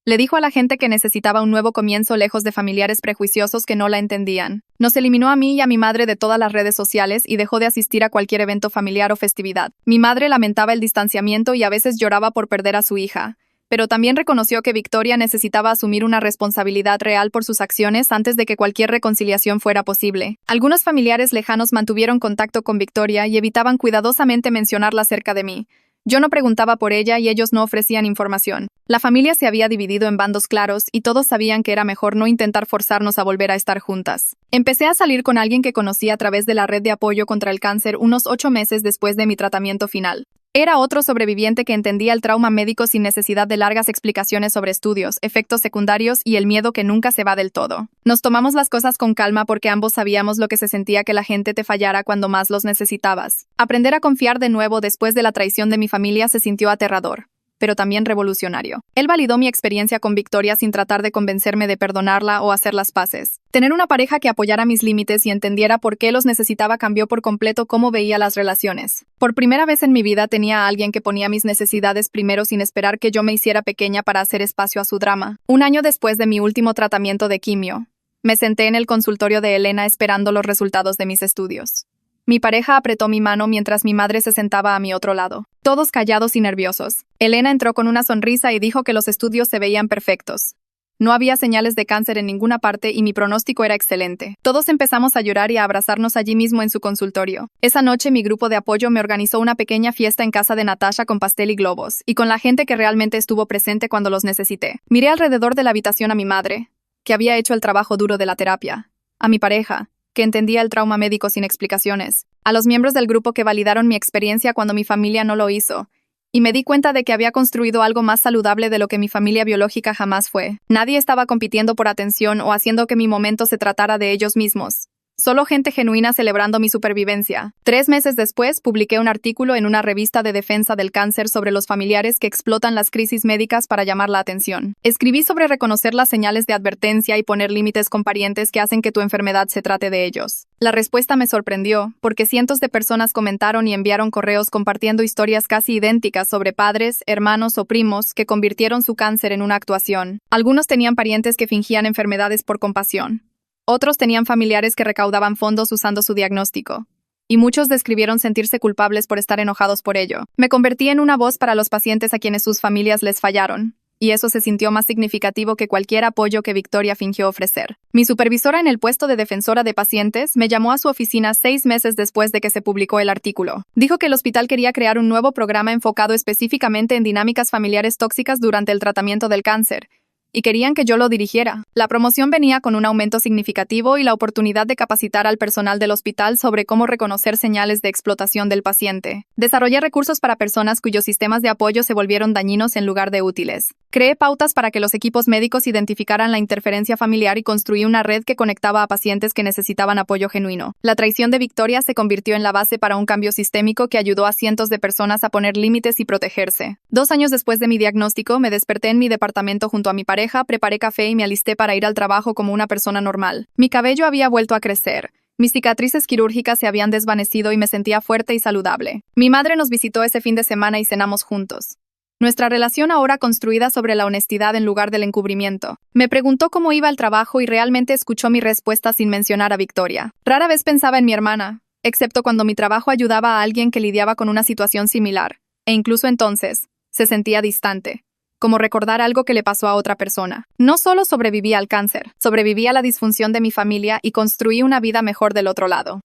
Le dijo a la gente que necesitaba un nuevo comienzo lejos de familiares prejuiciosos que no la entendían. Nos eliminó a mí y a mi madre de todas las redes sociales y dejó de asistir a cualquier evento familiar o festividad. Mi madre lamentaba el distanciamiento y a veces lloraba por perder a su hija. Pero también reconoció que Victoria necesitaba asumir una responsabilidad real por sus acciones antes de que cualquier reconciliación fuera posible. Algunos familiares lejanos mantuvieron contacto con Victoria y evitaban cuidadosamente mencionarla cerca de mí. Yo no preguntaba por ella y ellos no ofrecían información. La familia se había dividido en bandos claros y todos sabían que era mejor no intentar forzarnos a volver a estar juntas. Empecé a salir con alguien que conocí a través de la red de apoyo contra el cáncer unos 8 meses después de mi tratamiento final. Era otro sobreviviente que entendía el trauma médico sin necesidad de largas explicaciones sobre estudios, efectos secundarios y el miedo que nunca se va del todo. Nos tomamos las cosas con calma porque ambos sabíamos lo que se sentía que la gente te fallara cuando más los necesitabas. Aprender a confiar de nuevo después de la traición de mi familia se sintió aterrador, pero también revolucionario. Él validó mi experiencia con Victoria sin tratar de convencerme de perdonarla o hacer las paces. Tener una pareja que apoyara mis límites y entendiera por qué los necesitaba cambió por completo cómo veía las relaciones. Por primera vez en mi vida tenía a alguien que ponía mis necesidades primero sin esperar que yo me hiciera pequeña para hacer espacio a su drama. Un año después de mi último tratamiento de quimio, me senté en el consultorio de Elena esperando los resultados de mis estudios. Mi pareja apretó mi mano mientras mi madre se sentaba a mi otro lado. Todos callados y nerviosos. Elena entró con una sonrisa y dijo que los estudios se veían perfectos. No había señales de cáncer en ninguna parte y mi pronóstico era excelente. Todos empezamos a llorar y a abrazarnos allí mismo en su consultorio. Esa noche mi grupo de apoyo me organizó una pequeña fiesta en casa de Natasha con pastel y globos, y con la gente que realmente estuvo presente cuando los necesité. Miré alrededor de la habitación a mi madre, que había hecho el trabajo duro de la terapia, a mi pareja, que entendía el trauma médico sin explicaciones, a los miembros del grupo que validaron mi experiencia cuando mi familia no lo hizo, y me di cuenta de que había construido algo más saludable de lo que mi familia biológica jamás fue. Nadie estaba compitiendo por atención o haciendo que mi momento se tratara de ellos mismos. Solo gente genuina celebrando mi supervivencia. 3 meses después, publiqué un artículo en una revista de defensa del cáncer sobre los familiares que explotan las crisis médicas para llamar la atención. Escribí sobre reconocer las señales de advertencia y poner límites con parientes que hacen que tu enfermedad se trate de ellos. La respuesta me sorprendió, porque cientos de personas comentaron y enviaron correos compartiendo historias casi idénticas sobre padres, hermanos o primos que convirtieron su cáncer en una actuación. Algunos tenían parientes que fingían enfermedades por compasión. Otros tenían familiares que recaudaban fondos usando su diagnóstico. Y muchos describieron sentirse culpables por estar enojados por ello. Me convertí en una voz para los pacientes a quienes sus familias les fallaron. Y eso se sintió más significativo que cualquier apoyo que Victoria fingió ofrecer. Mi supervisora en el puesto de defensora de pacientes me llamó a su oficina 6 meses después de que se publicó el artículo. Dijo que el hospital quería crear un nuevo programa enfocado específicamente en dinámicas familiares tóxicas durante el tratamiento del cáncer, y querían que yo lo dirigiera. La promoción venía con un aumento significativo y la oportunidad de capacitar al personal del hospital sobre cómo reconocer señales de explotación del paciente. Desarrollé recursos para personas cuyos sistemas de apoyo se volvieron dañinos en lugar de útiles. Creé pautas para que los equipos médicos identificaran la interferencia familiar y construí una red que conectaba a pacientes que necesitaban apoyo genuino. La traición de Victoria se convirtió en la base para un cambio sistémico que ayudó a cientos de personas a poner límites y protegerse. 2 años después de mi diagnóstico, me desperté en mi departamento junto a mi pareja, preparé café y me alisté para ir al trabajo como una persona normal. Mi cabello había vuelto a crecer, Mis cicatrices quirúrgicas se habían desvanecido y me sentía fuerte y saludable. Mi madre nos visitó ese fin de semana y cenamos juntos. Nuestra relación ahora construida sobre la honestidad en lugar del encubrimiento. Me preguntó cómo iba el trabajo y realmente escuchó mi respuesta sin mencionar a Victoria. Rara vez pensaba en mi hermana, excepto cuando mi trabajo ayudaba a alguien que lidiaba con una situación similar, e incluso entonces, se sentía distante, como recordar algo que le pasó a otra persona. No solo sobreviví al cáncer, sobreviví a la disfunción de mi familia y construí una vida mejor del otro lado.